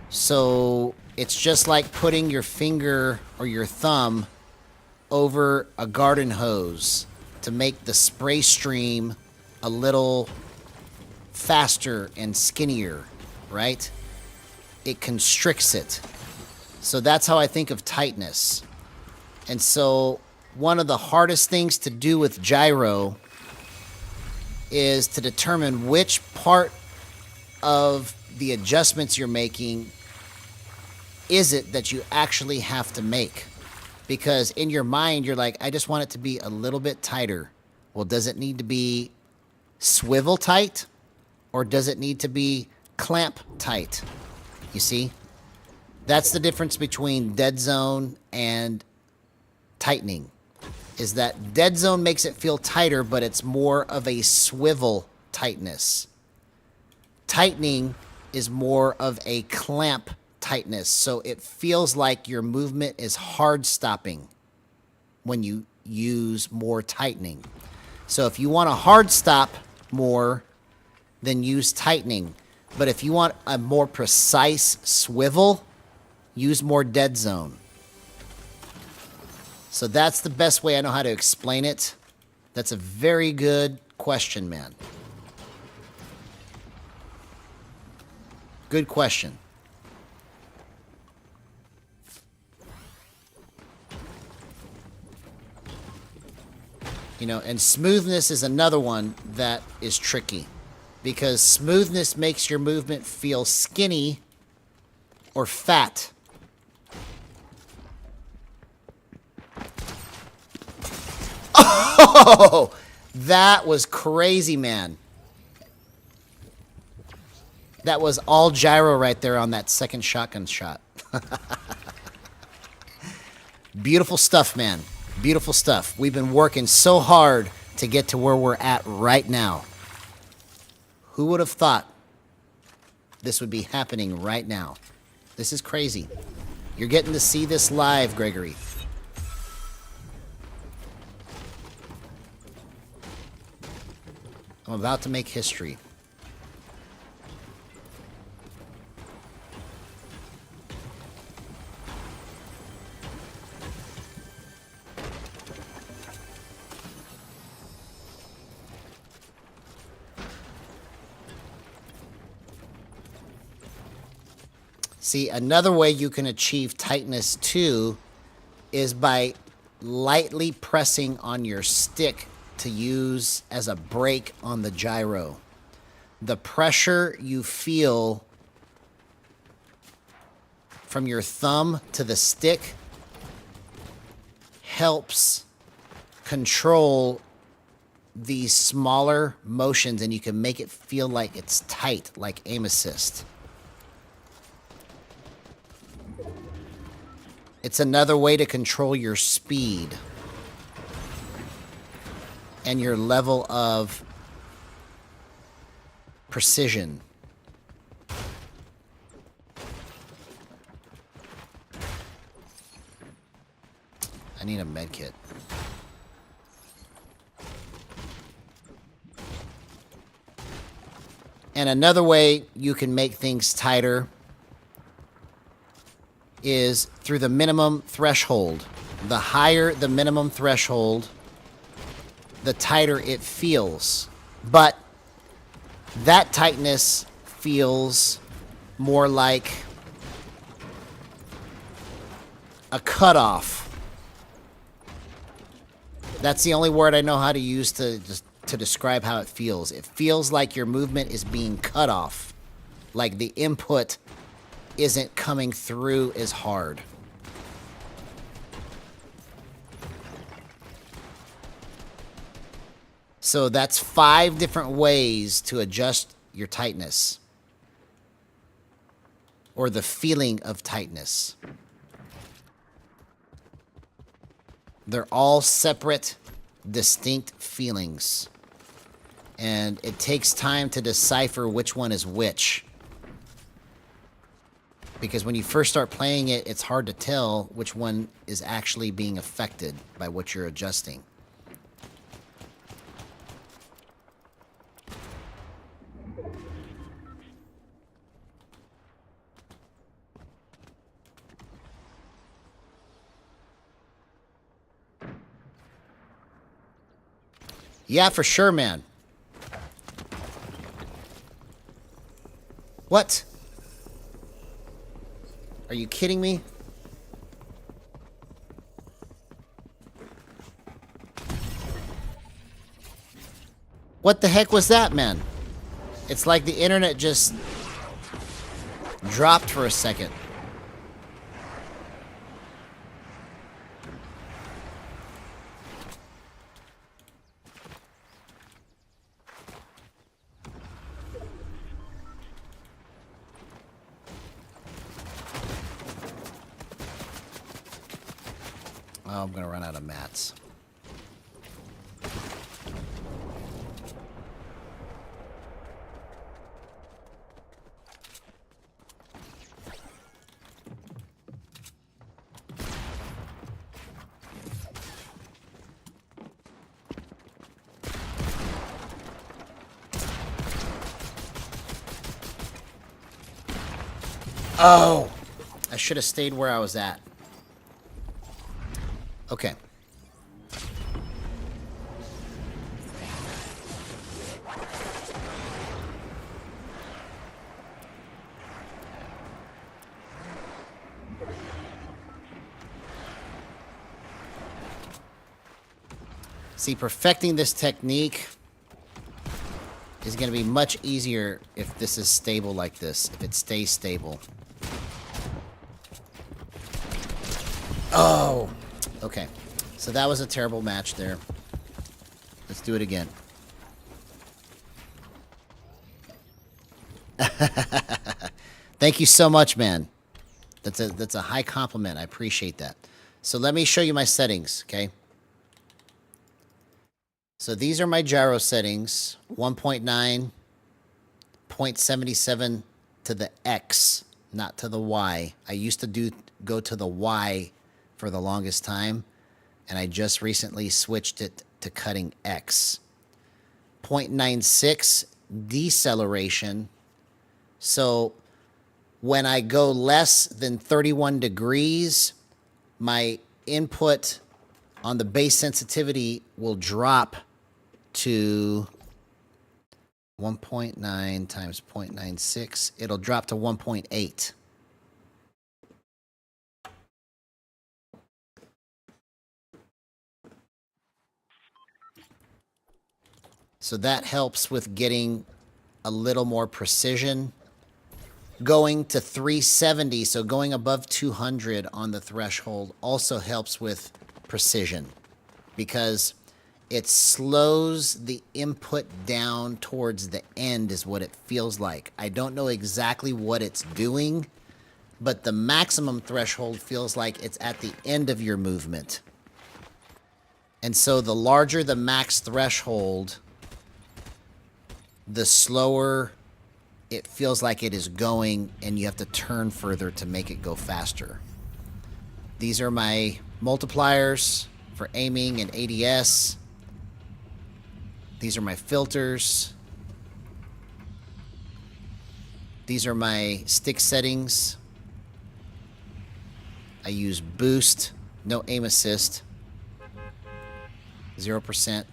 So it's just like putting your finger or your thumb over a garden hose to make the spray stream a little faster and skinnier, right? It constricts it. So that's how I think of tightness. And so one of the hardest things to do with gyro is to determine which part of the adjustments you're making is it that you actually have to make. Because in your mind, you're like, I just want it to be a little bit tighter. Well, does it need to be swivel tight? Or does it need to be clamp tight? You see? That's the difference between dead zone and tightening. Is that dead zone makes it feel tighter, but it's more of a swivel tightness. Tightening is more of a clamp tightness, so it feels like your movement is hard stopping when you use more tightening. So if you want to hard stop more, then use tightening. But if you want a more precise swivel, use more dead zone. So that's the best way I know how to explain it. That's a very good question, man. Good question. You know, and smoothness is another one that is tricky because smoothness makes your movement feel skinny or fat. Oh, that was crazy, man. That was all gyro right there on that second shotgun shot. Beautiful stuff, man. Beautiful stuff. We've been working so hard to get to where we're at right now. Who would have thought this would be happening right now? This is crazy. You're getting to see this live, Gregory. I'm about to make history. See, another way you can achieve tightness too is by lightly pressing on your stick to use as a brake on the gyro. The pressure you feel from your thumb to the stick helps control these smaller motions, and you can make it feel like it's tight, like aim assist. It's another way to control your speed and your level of precision. I need a med kit. And another way you can make things tighter is through the minimum threshold. The higher the minimum threshold, the tighter it feels. But that tightness feels more like a cutoff. That's the only word I know how to use to describe how it feels. It feels like your movement is being cut off, like the input isn't coming through as hard. So that's 5 different ways to adjust your tightness, or the feeling of tightness. They're all separate, distinct feelings. And it takes time to decipher which one is which. Because when you first start playing it, it's hard to tell which one is actually being affected by what you're adjusting. Yeah, for sure, man. What? Are you kidding me? What the heck was that, man? It's like the internet just dropped for a second. Oh, I'm gonna run out of mats. Oh, I should have stayed where I was at. Okay. See, perfecting this technique is going to be much easier if this is stable like this, if it stays stable. Oh! Okay. So that was a terrible match there. Let's do it again. Thank you so much, man. That's a high compliment. I appreciate that. So let me show you my settings, okay? So these are my gyro settings. 1.9, 0.77 to the X, not to the Y. I used to go to the Y for the longest time, and I just recently switched it to cutting X. 0.96 deceleration. So when I go less than 31 degrees, my input on the base sensitivity will drop to 1.9 times 0.96. It'll drop to 1.8. So that helps with getting a little more precision. Going to 370, so going above 200 on the threshold also helps with precision because it slows the input down towards the end is what it feels like. I don't know exactly what it's doing, but the maximum threshold feels like it's at the end of your movement. And so the larger the max threshold, the slower it feels like it is going, and you have to turn further to make it go faster. These are my multipliers for aiming and ADS. These are my filters. These are my stick settings. I use boost, no aim assist, 0%.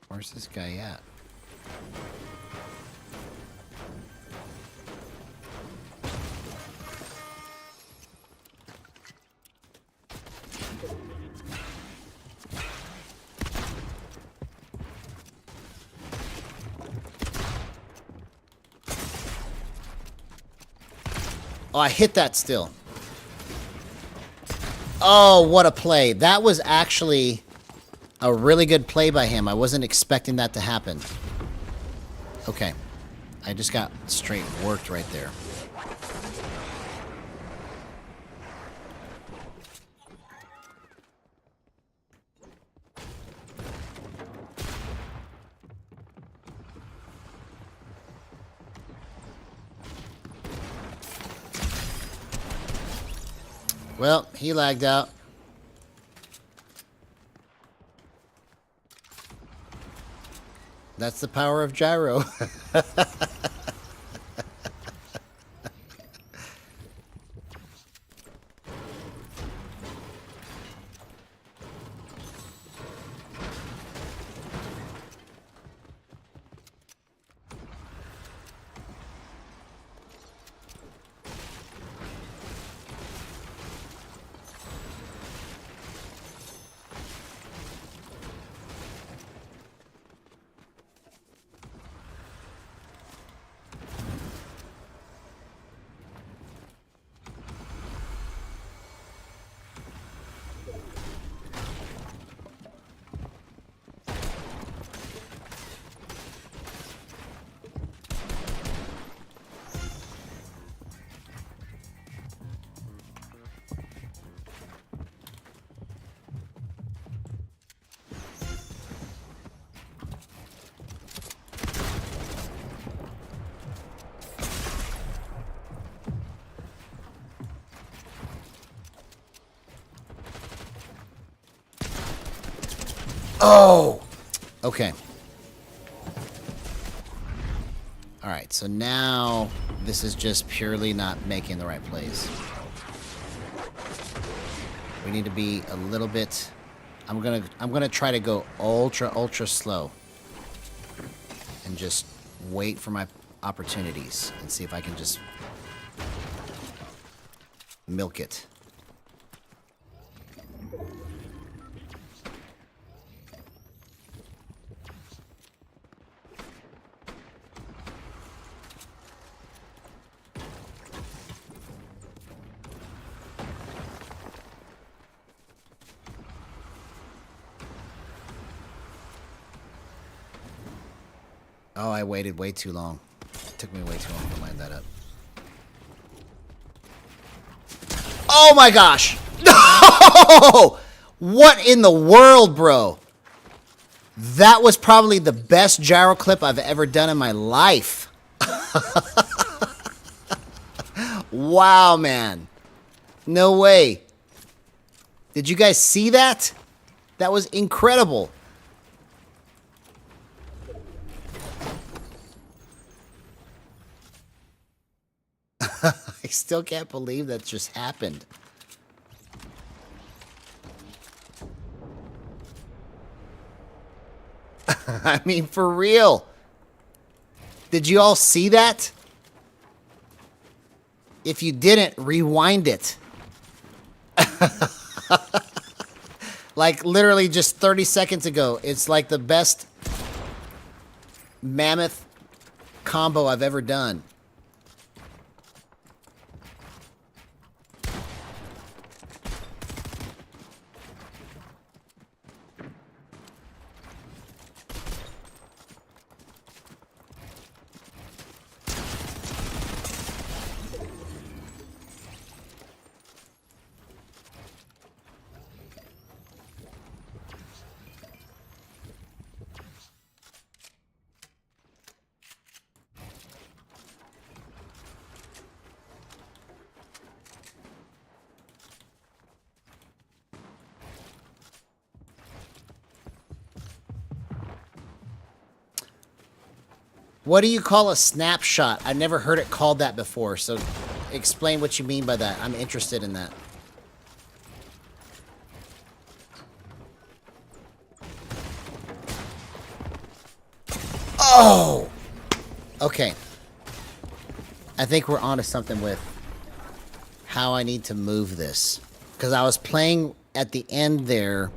Where's this guy at? Oh, I hit that still. Oh, what a play. That was actually a really good play by him. I wasn't expecting that to happen. Okay. I just got straight worked right there. Well, he lagged out. That's the power of gyro. Oh! Okay. Alright, so now this is just purely not making the right plays. We need to be a little bit... I'm gonna try to go ultra slow. And just wait for my opportunities and see if I can just milk it. Oh, I waited way too long. It took me way too long to line that up. Oh my gosh! No! What in the world, bro? That was probably the best gyro clip I've ever done in my life. Wow, man. No way. Did you guys see that? That was incredible. I still can't believe that just happened. I mean, for real. Did you all see that? If you didn't, rewind it. Like, literally just 30 seconds ago. It's like the best mammoth combo I've ever done. What do you call a snapshot? I've never heard it called that before, so explain what you mean by that. I'm interested in that. Oh! Okay. I think we're onto something with how I need to move this. Because I was playing at the end there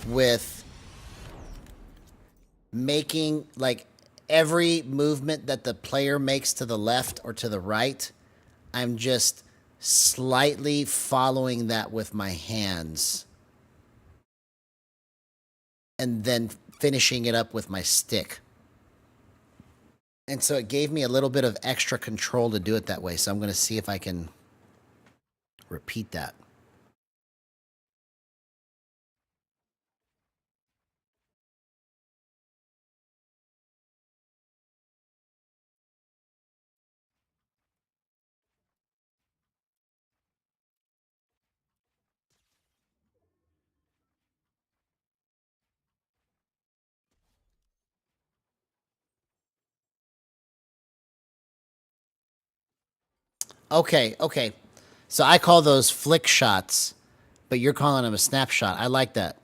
with making, like, every movement that the player makes to the left or to the right, I'm just slightly following that with my hands. And then finishing it up with my stick. And so it gave me a little bit of extra control to do it that way. So I'm going to see if I can repeat that. Okay, okay. So I call those flick shots, but you're calling them a snapshot. I like that.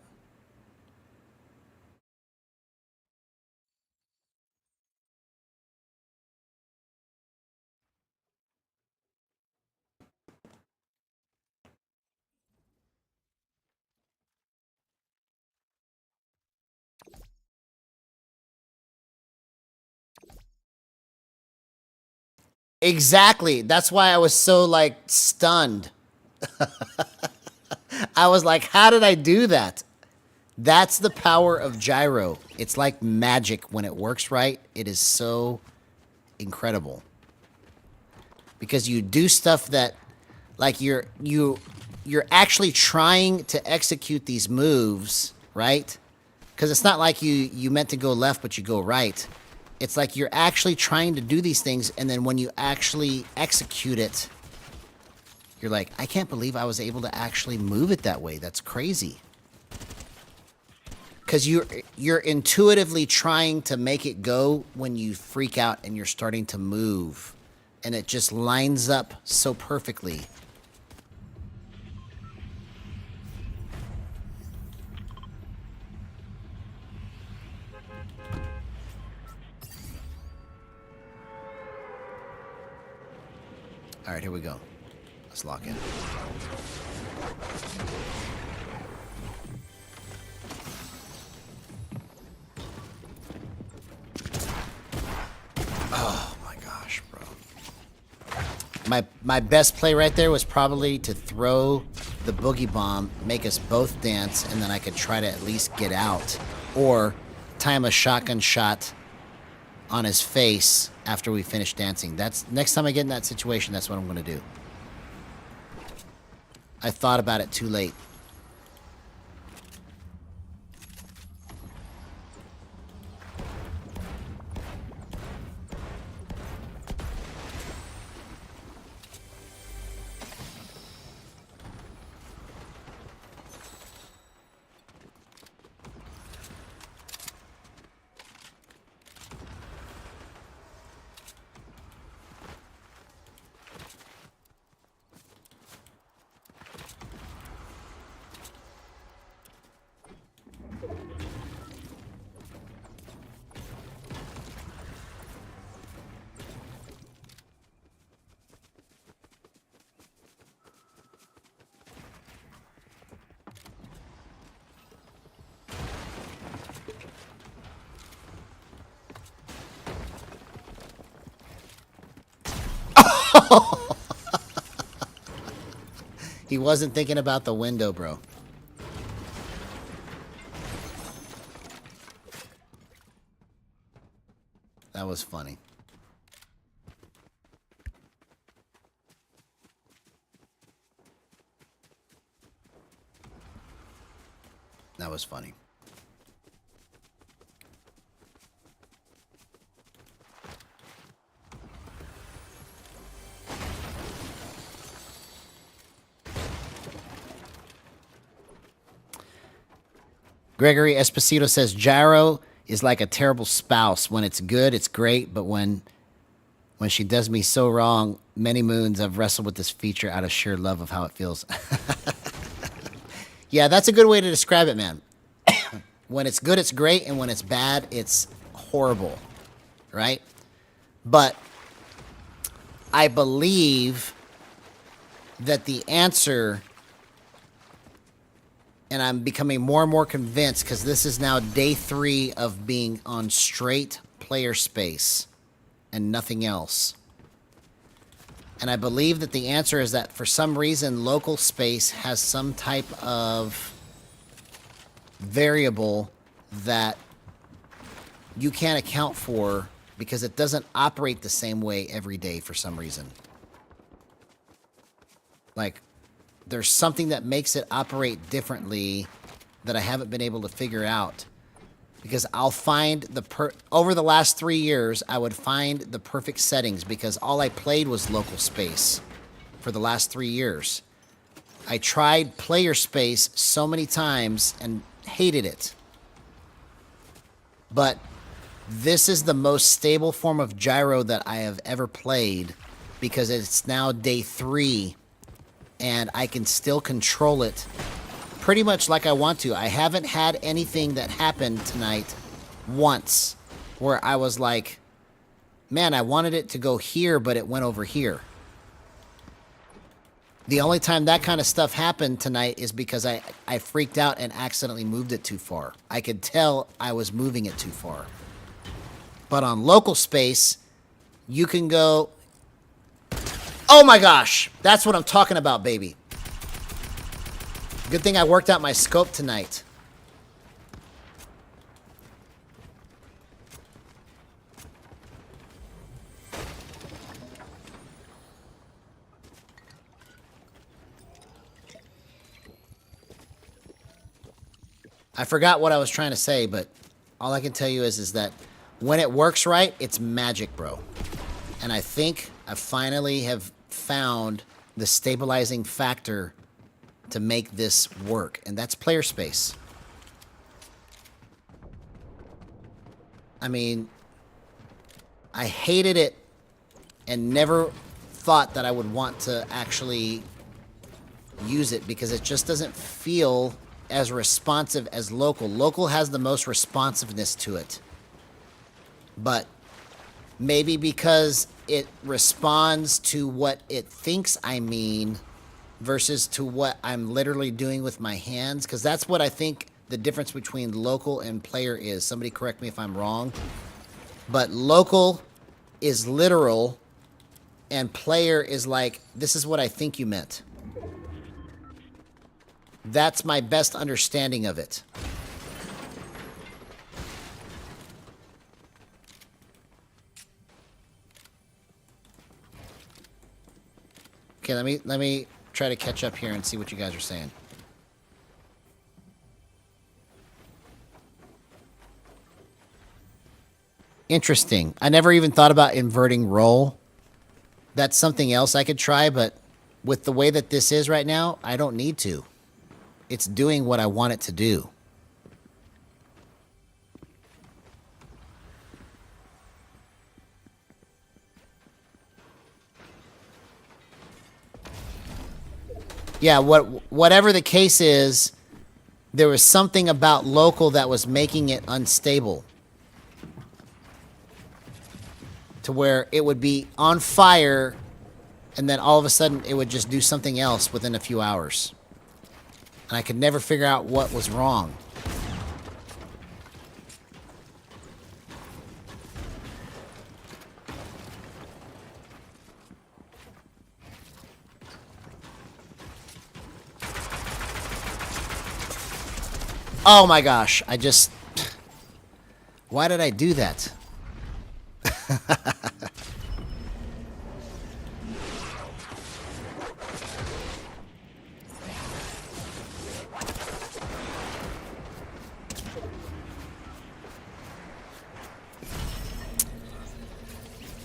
Exactly. That's why I was so, like, stunned. I was like, how did I do that? That's the power of gyro. It's like magic when it works right. It is so incredible. Because you do stuff that, like, you're actually trying to execute these moves, right? Because it's not like you meant to go left, but you go right. It's like you're actually trying to do these things, and then when you actually execute it, you're like, I can't believe I was able to actually move it that way. That's crazy. Because you're intuitively trying to make it go when you freak out and you're starting to move. And it just lines up so perfectly. All right, here we go. Let's lock in. Oh my gosh, bro. My best play right there was probably to throw the boogie bomb, make us both dance, and then I could try to at least get out. Or time a shotgun shot on his face after we finish dancing. That's next time I get in that situation, that's what I'm going to do. I thought about it too late. He wasn't thinking about the window, bro. That was funny. That was funny. Gregory Esposito says Gyro is like a terrible spouse. When it's good, it's great, but when she does me so wrong, many moons I've wrestled with this feature out of sheer love of how it feels. Yeah, that's a good way to describe it, man. When it's good, it's great, and when it's bad, it's horrible, right? But I believe that the answer, and I'm becoming more and more convinced because this is now day 3 of being on straight player space and nothing else. And I believe that the answer is that for some reason local space has some type of variable that you can't account for because it doesn't operate the same way every day for some reason. Like, there's something that makes it operate differently that I haven't been able to figure out. Because I'll find over the last 3 years, I would find the perfect settings because all I played was local space for the last 3 years. I tried player space so many times and hated it. But this is the most stable form of gyro that I have ever played because it's now day 3 and I can still control it pretty much like I want to. I haven't had anything that happened tonight once where I was like, man, I wanted it to go here, but it went over here. The only time that kind of stuff happened tonight is because I freaked out and accidentally moved it too far. I could tell I was moving it too far. But on local space, you can go... Oh my gosh! That's what I'm talking about, baby. Good thing I worked out my scope tonight. I forgot what I was trying to say, but all I can tell you is that when it works right, it's magic, bro. And I think I finally have found the stabilizing factor to make this work, and that's player space. I mean, I hated it and never thought that I would want to actually use it because it just doesn't feel as responsive as local. Local has the most responsiveness to it. But maybe because it responds to what it thinks I mean versus to what I'm literally doing with my hands, because that's what I think the difference between local and player is. Somebody correct me if I'm wrong. But local is literal, and player is like, this is what I think you meant. That's my best understanding of it. Okay, let me try to catch up here and see what you guys are saying. Interesting. I never even thought about inverting roll. That's something else I could try, but with the way that this is right now, I don't need to. It's doing what I want it to do. Yeah, whatever the case is, there was something about local that was making it unstable. To where it would be on fire, and then all of a sudden it would just do something else within a few hours. And I could never figure out what was wrong. Oh my gosh, why did I do that?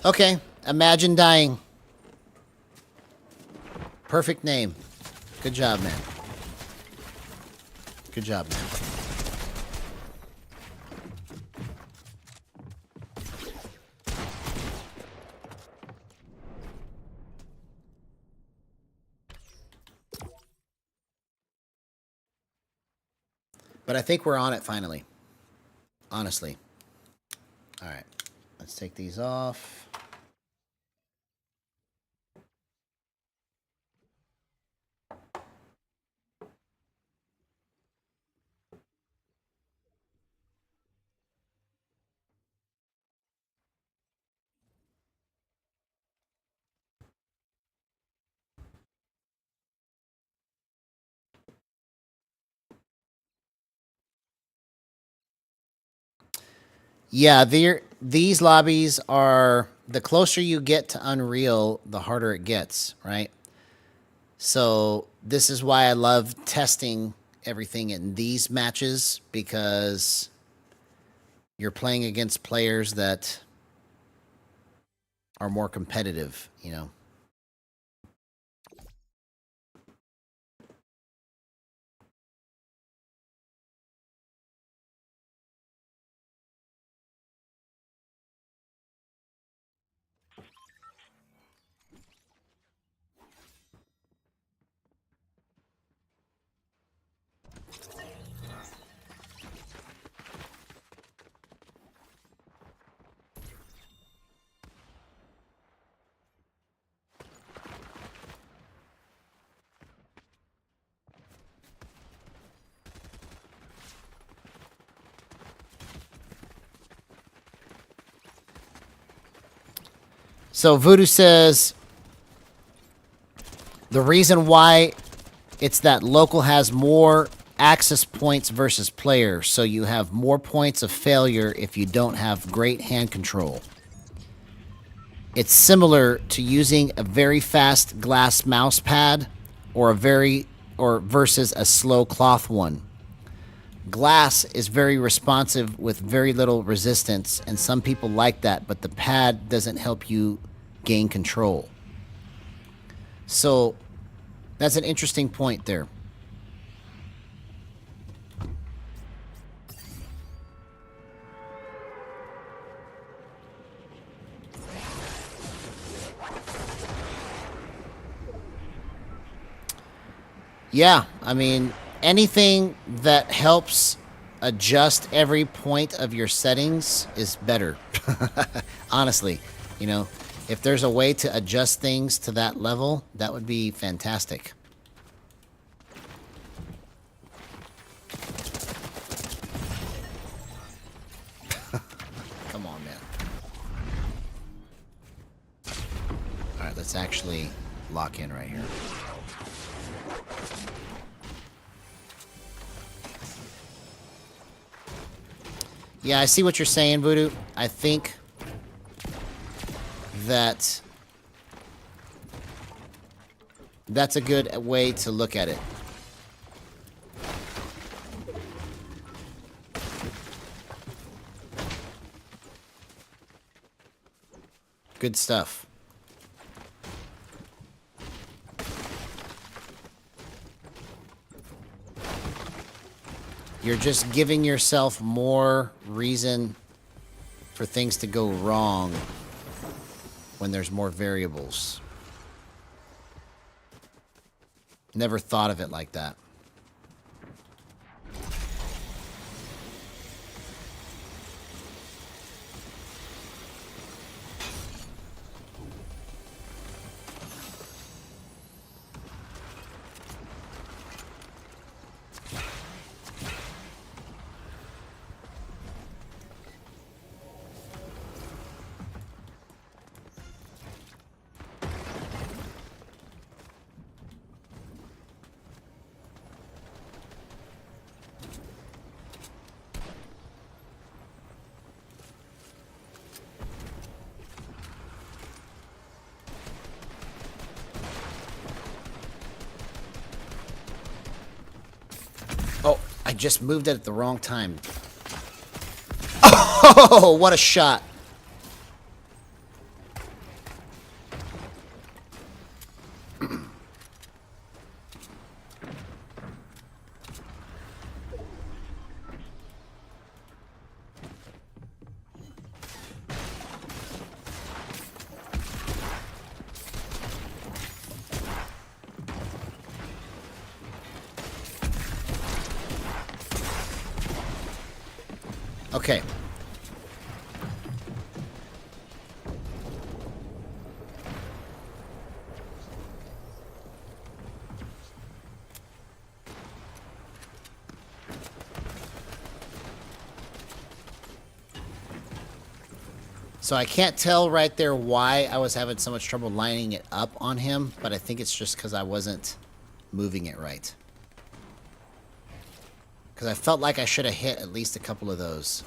Okay, imagine dying. Perfect name. Good job, man. Good job, man. But I think we're on it finally. Honestly. All right. Let's take these off. Yeah, these lobbies are, the closer you get to Unreal, the harder it gets, right? So this is why I love testing everything in these matches, because you're playing against players that are more competitive, you know? So Voodoo says the reason why it's that local has more access points versus player, so you have more points of failure if you don't have great hand control. It's similar to using a very fast glass mouse pad or versus a slow cloth one. Glass is very responsive with very little resistance, and some people like that, but the pad doesn't help you gain control. So that's an interesting point there. Yeah, I mean, anything that helps adjust every point of your settings is better. Honestly, you know, if there's a way to adjust things to that level, that would be fantastic. Come on, man. All right, let's actually lock in right here. Yeah, I see what you're saying, Voodoo. I think that that's a good way to look at it. Good stuff. You're just giving yourself more reason for things to go wrong when there's more variables. Never thought of it like that. Oh, I just moved it at the wrong time. Oh, what a shot. Okay. So I can't tell right there why I was having so much trouble lining it up on him, but I think it's just because I wasn't moving it right. Because I felt like I should have hit at least a couple of those.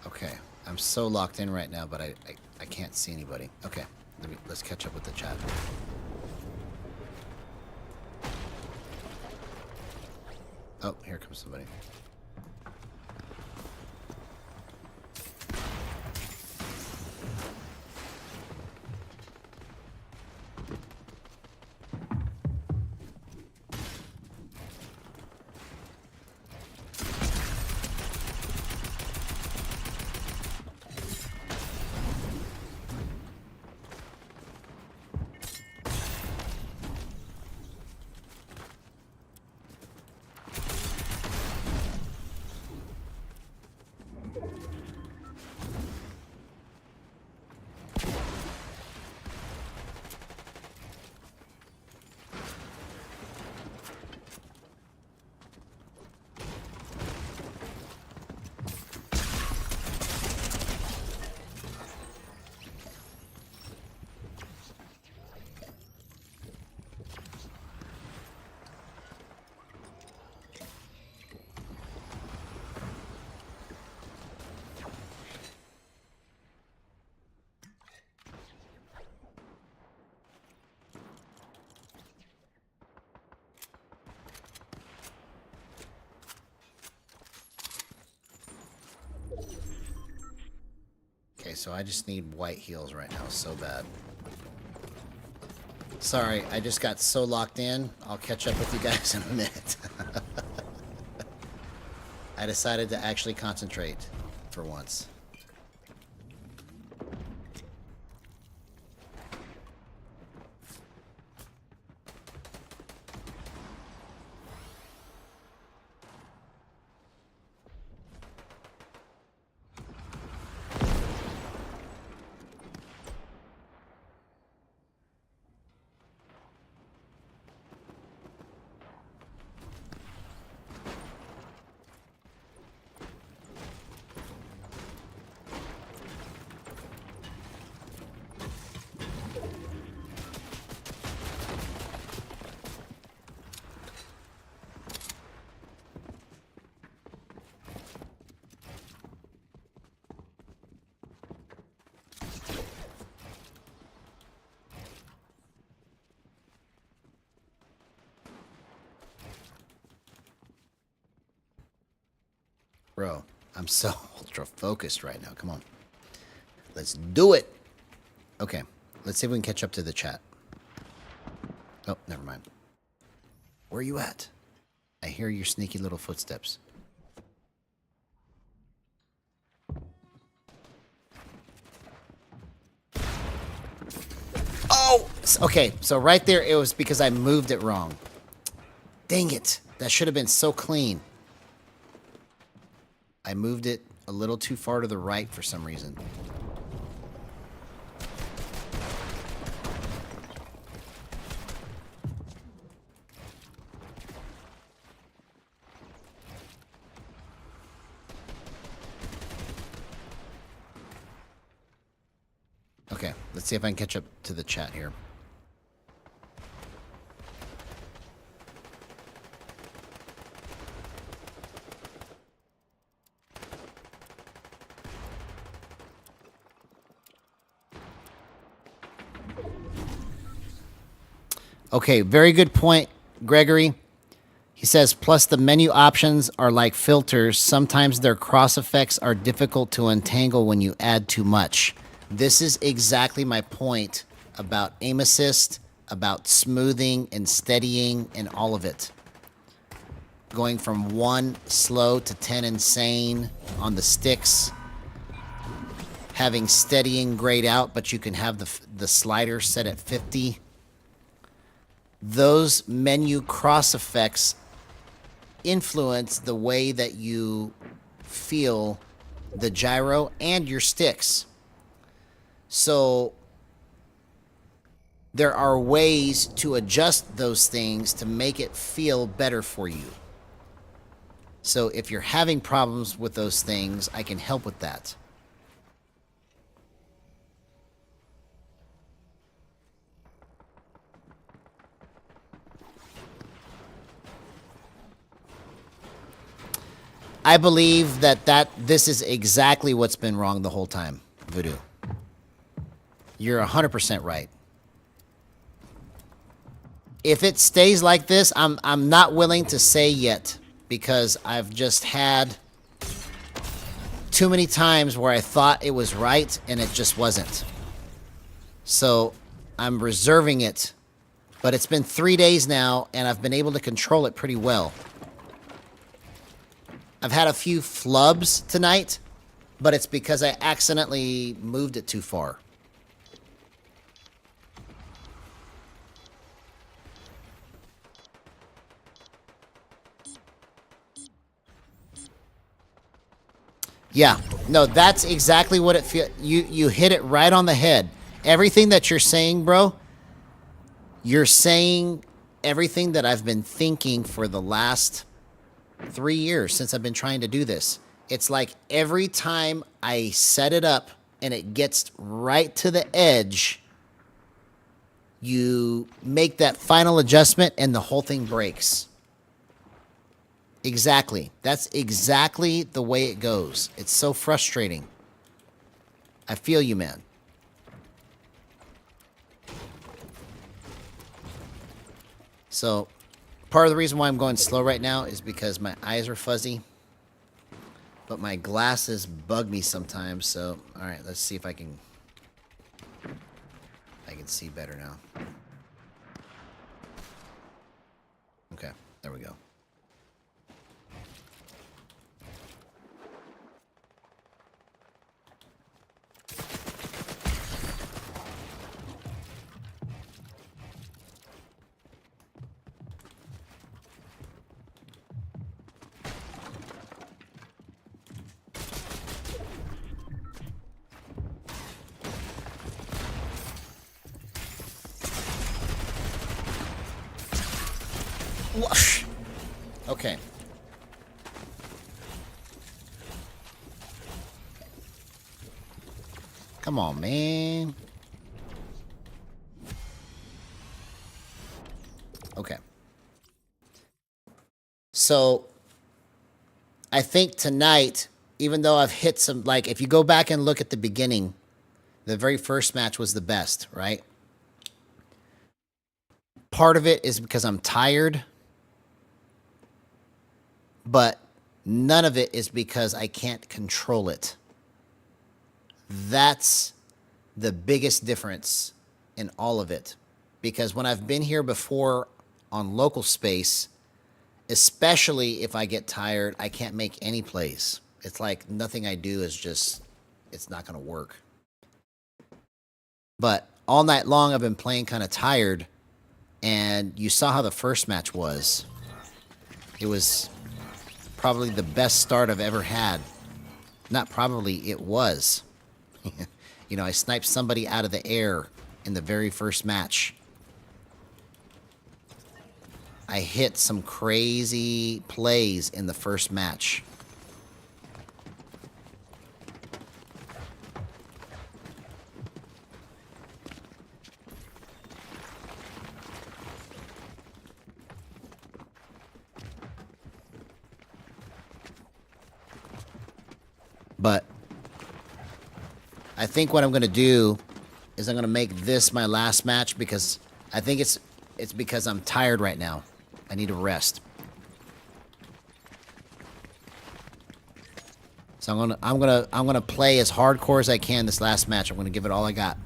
Okay, I'm so locked in right now, but I can't see anybody. Okay, let's catch up with the chat. Oh, here comes somebody. Okay, so I just need white heels right now, so bad. Sorry, I just got so locked in. I'll catch up with you guys in a minute. I decided to actually concentrate for once. Bro, I'm so ultra focused right now. Come on. Let's do it. Okay, let's see if we can catch up to the chat. Oh, never mind. Where are you at? I hear your sneaky little footsteps. Oh! Okay, so right there, it was because I moved it wrong. Dang it. That should have been so clean. I moved it a little too far to the right for some reason. Okay, let's see if I can catch up to the chat here. Okay, very good point, Gregory. He says, plus the menu options are like filters. Sometimes their cross effects are difficult to untangle when you add too much. This is exactly my point about aim assist, about smoothing and steadying and all of it. Going from 1 slow to 10 insane on the sticks. Having steadying grayed out, but you can have the slider set at 50. Those menu cross effects influence the way that you feel the gyro and your sticks. So there are ways to adjust those things to make it feel better for you. So if you're having problems with those things, I can help with that. I believe that this is exactly what's been wrong the whole time, Voodoo. You're 100% right. If it stays like this, I'm not willing to say yet, because I've just had too many times where I thought it was right and it just wasn't. So I'm reserving it, but it's been 3 days now and I've been able to control it pretty well. I've had a few flubs tonight, but it's because I accidentally moved it too far. Yeah, no, that's exactly what it feels. You hit it right on the head. Everything that you're saying, bro, you're saying everything that I've been thinking for the last 3 years since I've been trying to do this. It's like every time I set it up and it gets right to the edge, you make that final adjustment and the whole thing breaks. Exactly. That's exactly the way it goes. It's so frustrating. I feel you, man. So part of the reason why I'm going slow right now is because my eyes are fuzzy. But my glasses bug me sometimes, so... Alright, let's see if I can see better now. Okay, there we go. Whoosh. Okay. Come on, man. Okay. So, I think tonight, even though I've hit some, like, if you go back and look at the beginning, the very first match was the best, right? Part of it is because I'm tired, but none of it is because I can't control it. That's the biggest difference in all of it. Because when I've been here before on local space, especially if I get tired, I can't make any plays. It's like nothing I do is just, it's not going to work. But all night long, I've been playing kind of tired, and you saw how the first match was. It was probably the best start I've ever had. Not probably, it was. You know, I sniped somebody out of the air in the very first match. I hit some crazy plays in the first match. But I think what I'm going to do is I'm going to make this my last match because I think it's because I'm tired right now. I need to rest. So I'm gonna play as hardcore as I can this last match. I'm gonna give it all I got.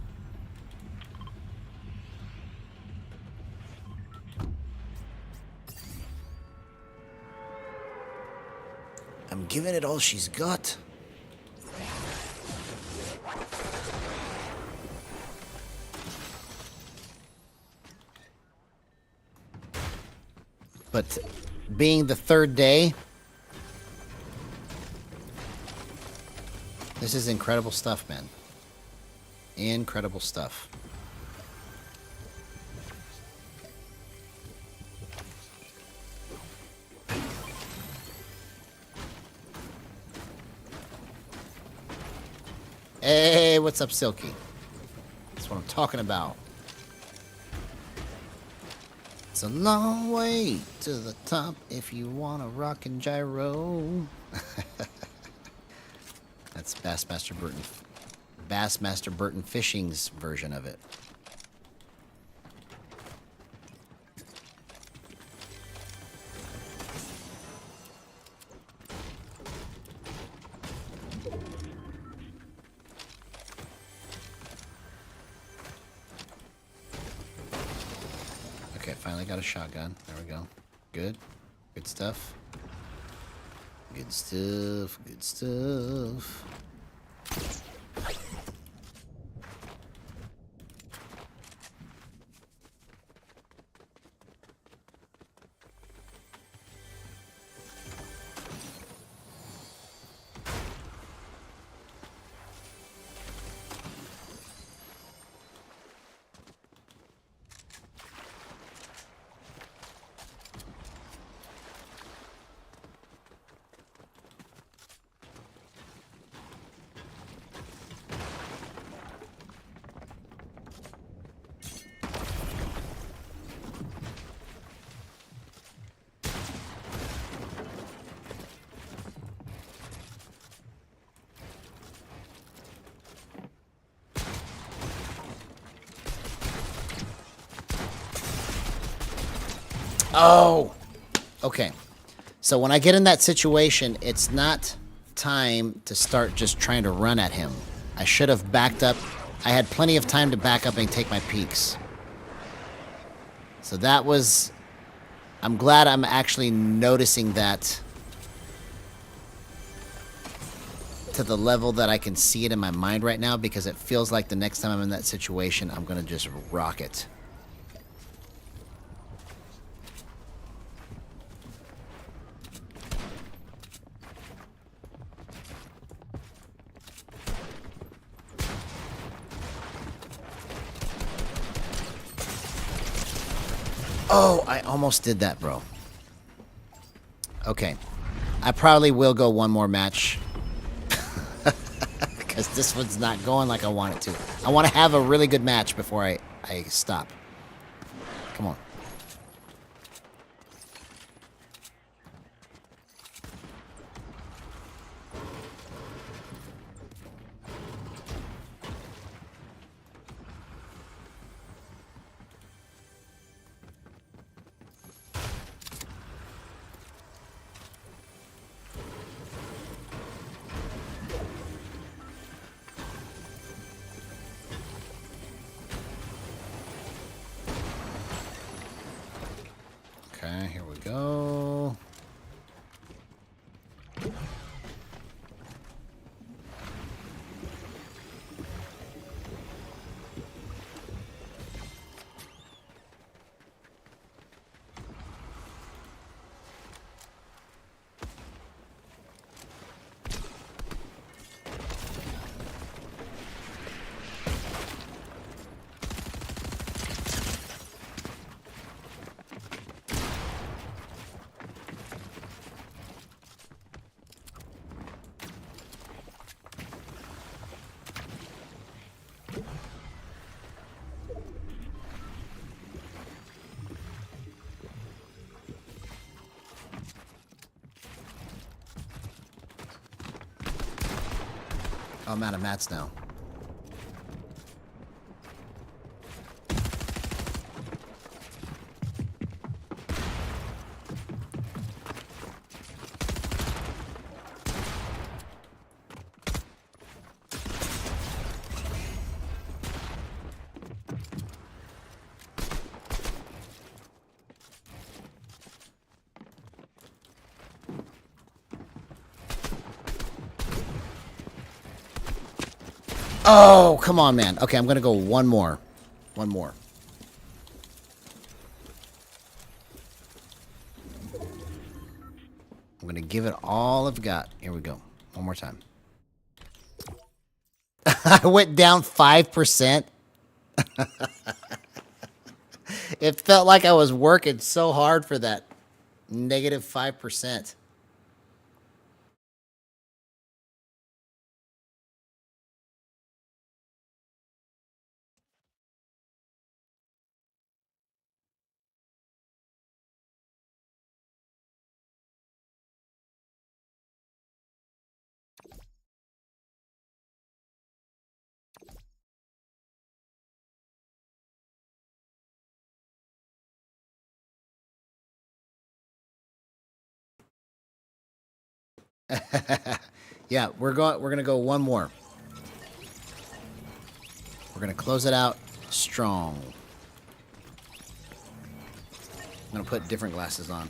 I'm giving it all she's got. But being the third day, this is incredible stuff, man. Incredible stuff. Hey, what's up, Silky? That's what I'm talking about. It's a long way to the top if you want to rock and gyro. That's Bassmaster Burton Fishing's version of it. Okay, finally got a shotgun. There we go. Good. Good stuff. Good stuff. Good stuff. Oh, okay. So when I get in that situation, it's not time to start just trying to run at him. I should have backed up. I had plenty of time to back up and take my peeks. So that was... I'm glad I'm actually noticing that to the level that I can see it in my mind right now, because it feels like the next time I'm in that situation, I'm going to just rock it. Oh, I almost did that, bro. Okay. I probably will go one more match. Because this one's not going like I want it to. I want to have a really good match before I stop. Come on. Okay, here we go. Oh, I'm out of mats now. Oh, come on, man. Okay, I'm going to go one more. One more. I'm going to give it all I've got. Here we go. One more time. I went down 5%. It felt like I was working so hard for that negative 5%. Yeah, we're gonna go one more. We're gonna close it out strong. I'm gonna put different glasses on.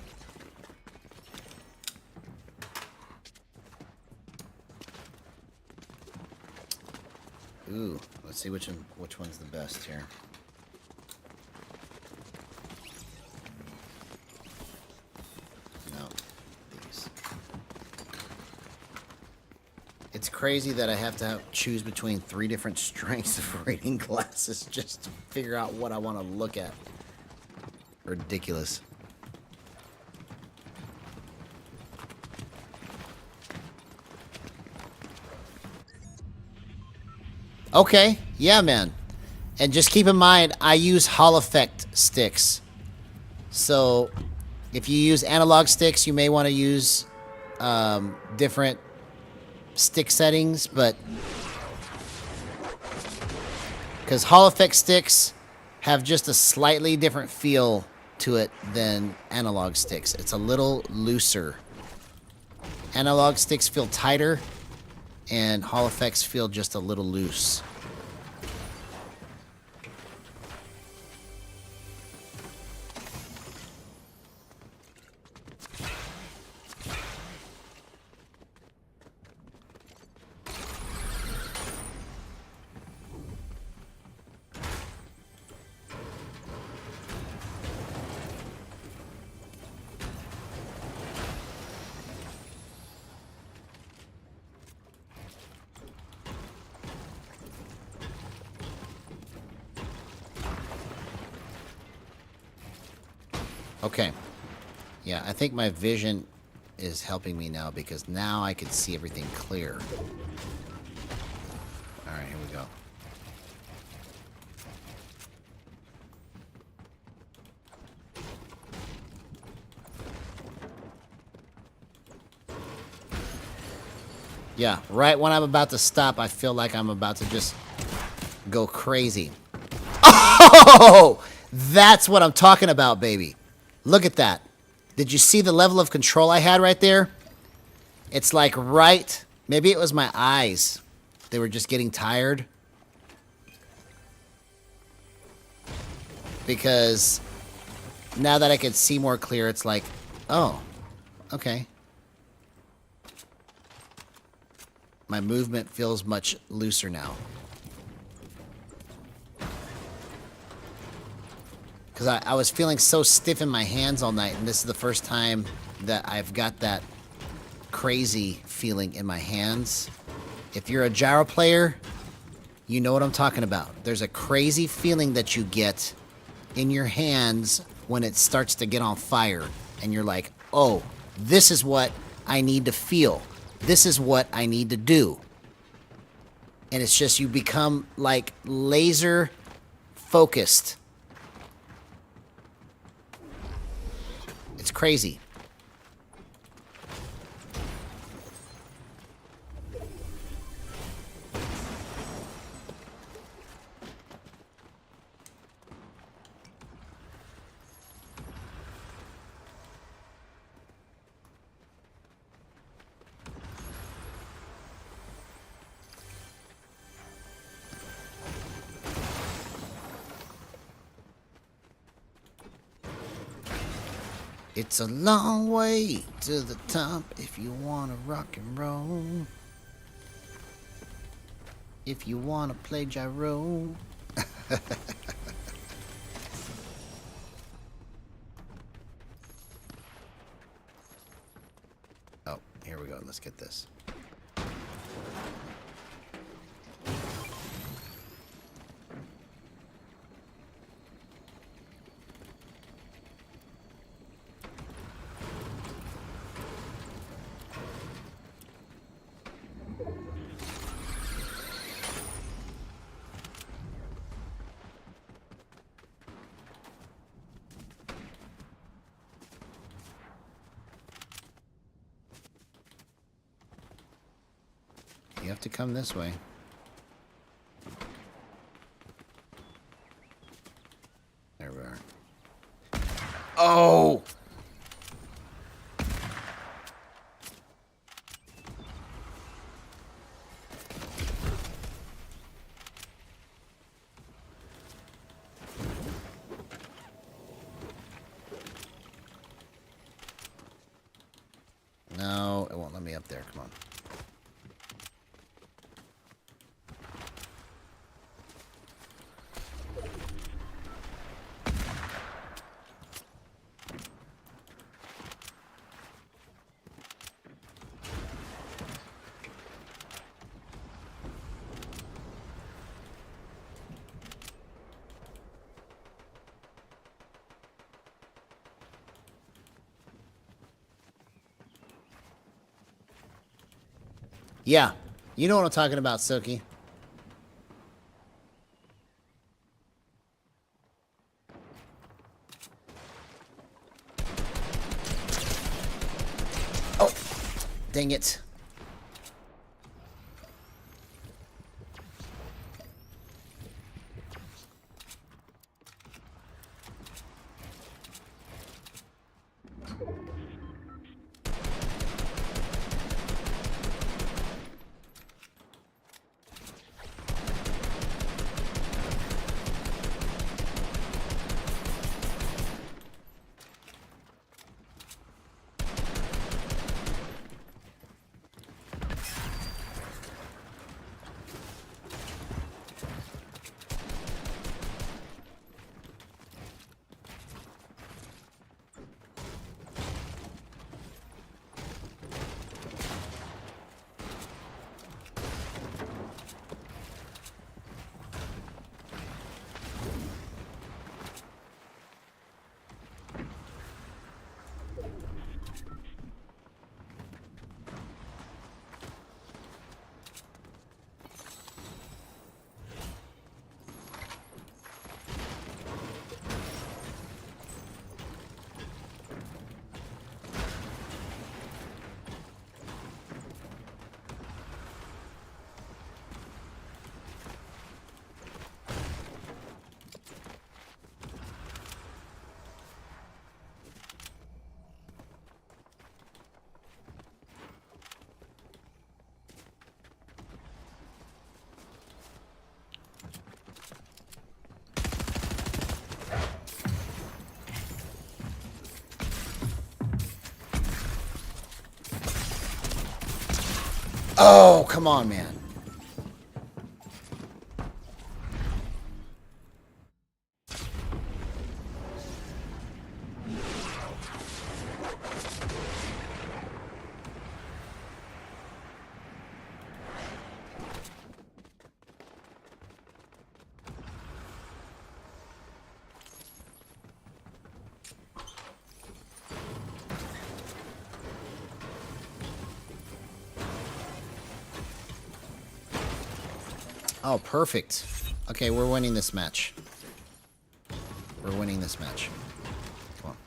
Ooh, let's see which one's the best here. No, these. It's crazy that I have to choose between 3 different strengths of reading glasses just to figure out what I want to look at. Ridiculous. Okay, yeah, man. And just keep in mind, I use Hall Effect sticks. So, if you use analog sticks, you may want to use different stick settings, but because Hall Effect sticks have just a slightly different feel to it than analog sticks. It's a little looser. Analog sticks feel tighter, and Hall effects feel just a little loose. Okay. Yeah, I think my vision is helping me now because now I can see everything clear. Alright, here we go. Yeah, right when I'm about to stop, I feel like I'm about to just go crazy. Oh! That's what I'm talking about, baby. Look at that. Did you see the level of control I had right there? It's like right... Maybe it was my eyes. They were just getting tired. Because now that I can see more clear, it's like, oh, okay. My movement feels much looser now. Because I was feeling so stiff in my hands all night, and this is the first time that I've got that crazy feeling in my hands. If you're a gyro player, you know what I'm talking about. There's a crazy feeling that you get in your hands when it starts to get on fire, and you're like, oh, this is what I need to feel. This is what I need to do. And it's just you become like laser focused. It's crazy. It's a long way to the top if you want to rock and roll. If you want to play gyro. Oh, here we go. Let's get this. You have to come this way. There we are. Oh! No, it won't let me up there. Come on. Yeah, you know what I'm talking about, Silky. Oh, dang it. Oh, come on, man. Oh, perfect. Okay, we're winning this match. We're winning this match. Come on.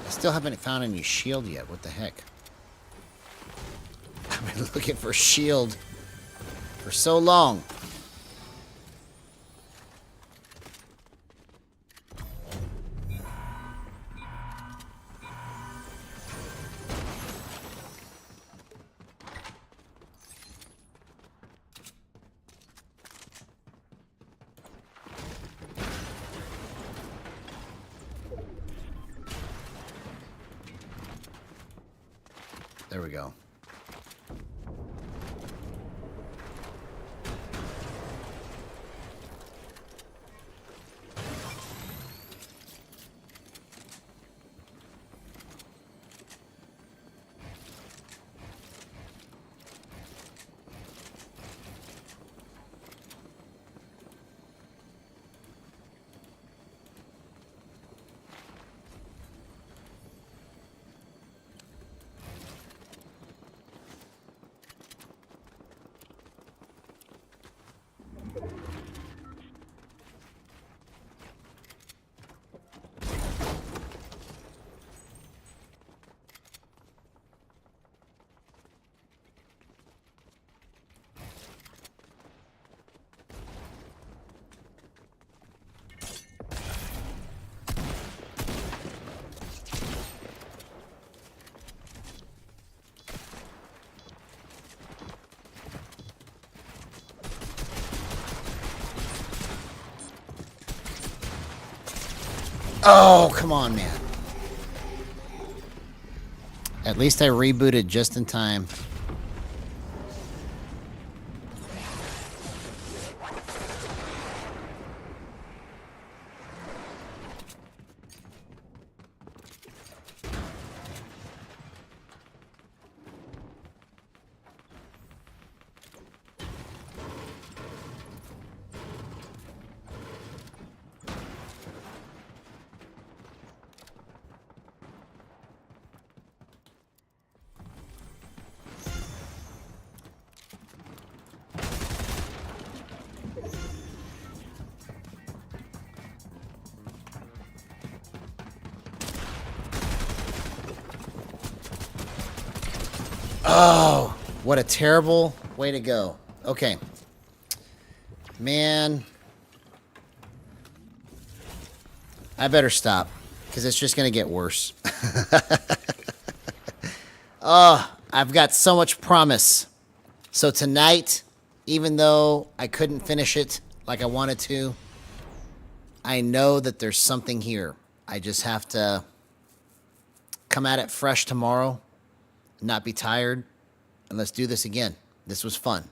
Still haven't found any shield yet. What the heck? I've been looking for shield for so long. There we go. Oh, come on, man. At least I rebooted just in time. Oh, what a terrible way to go. Okay. Man. I better stop, because it's just going to get worse. Oh, I've got so much promise. So tonight, even though I couldn't finish it like I wanted to, I know that there's something here. I just have to come at it fresh tomorrow, not be tired, and let's do this again. This was fun.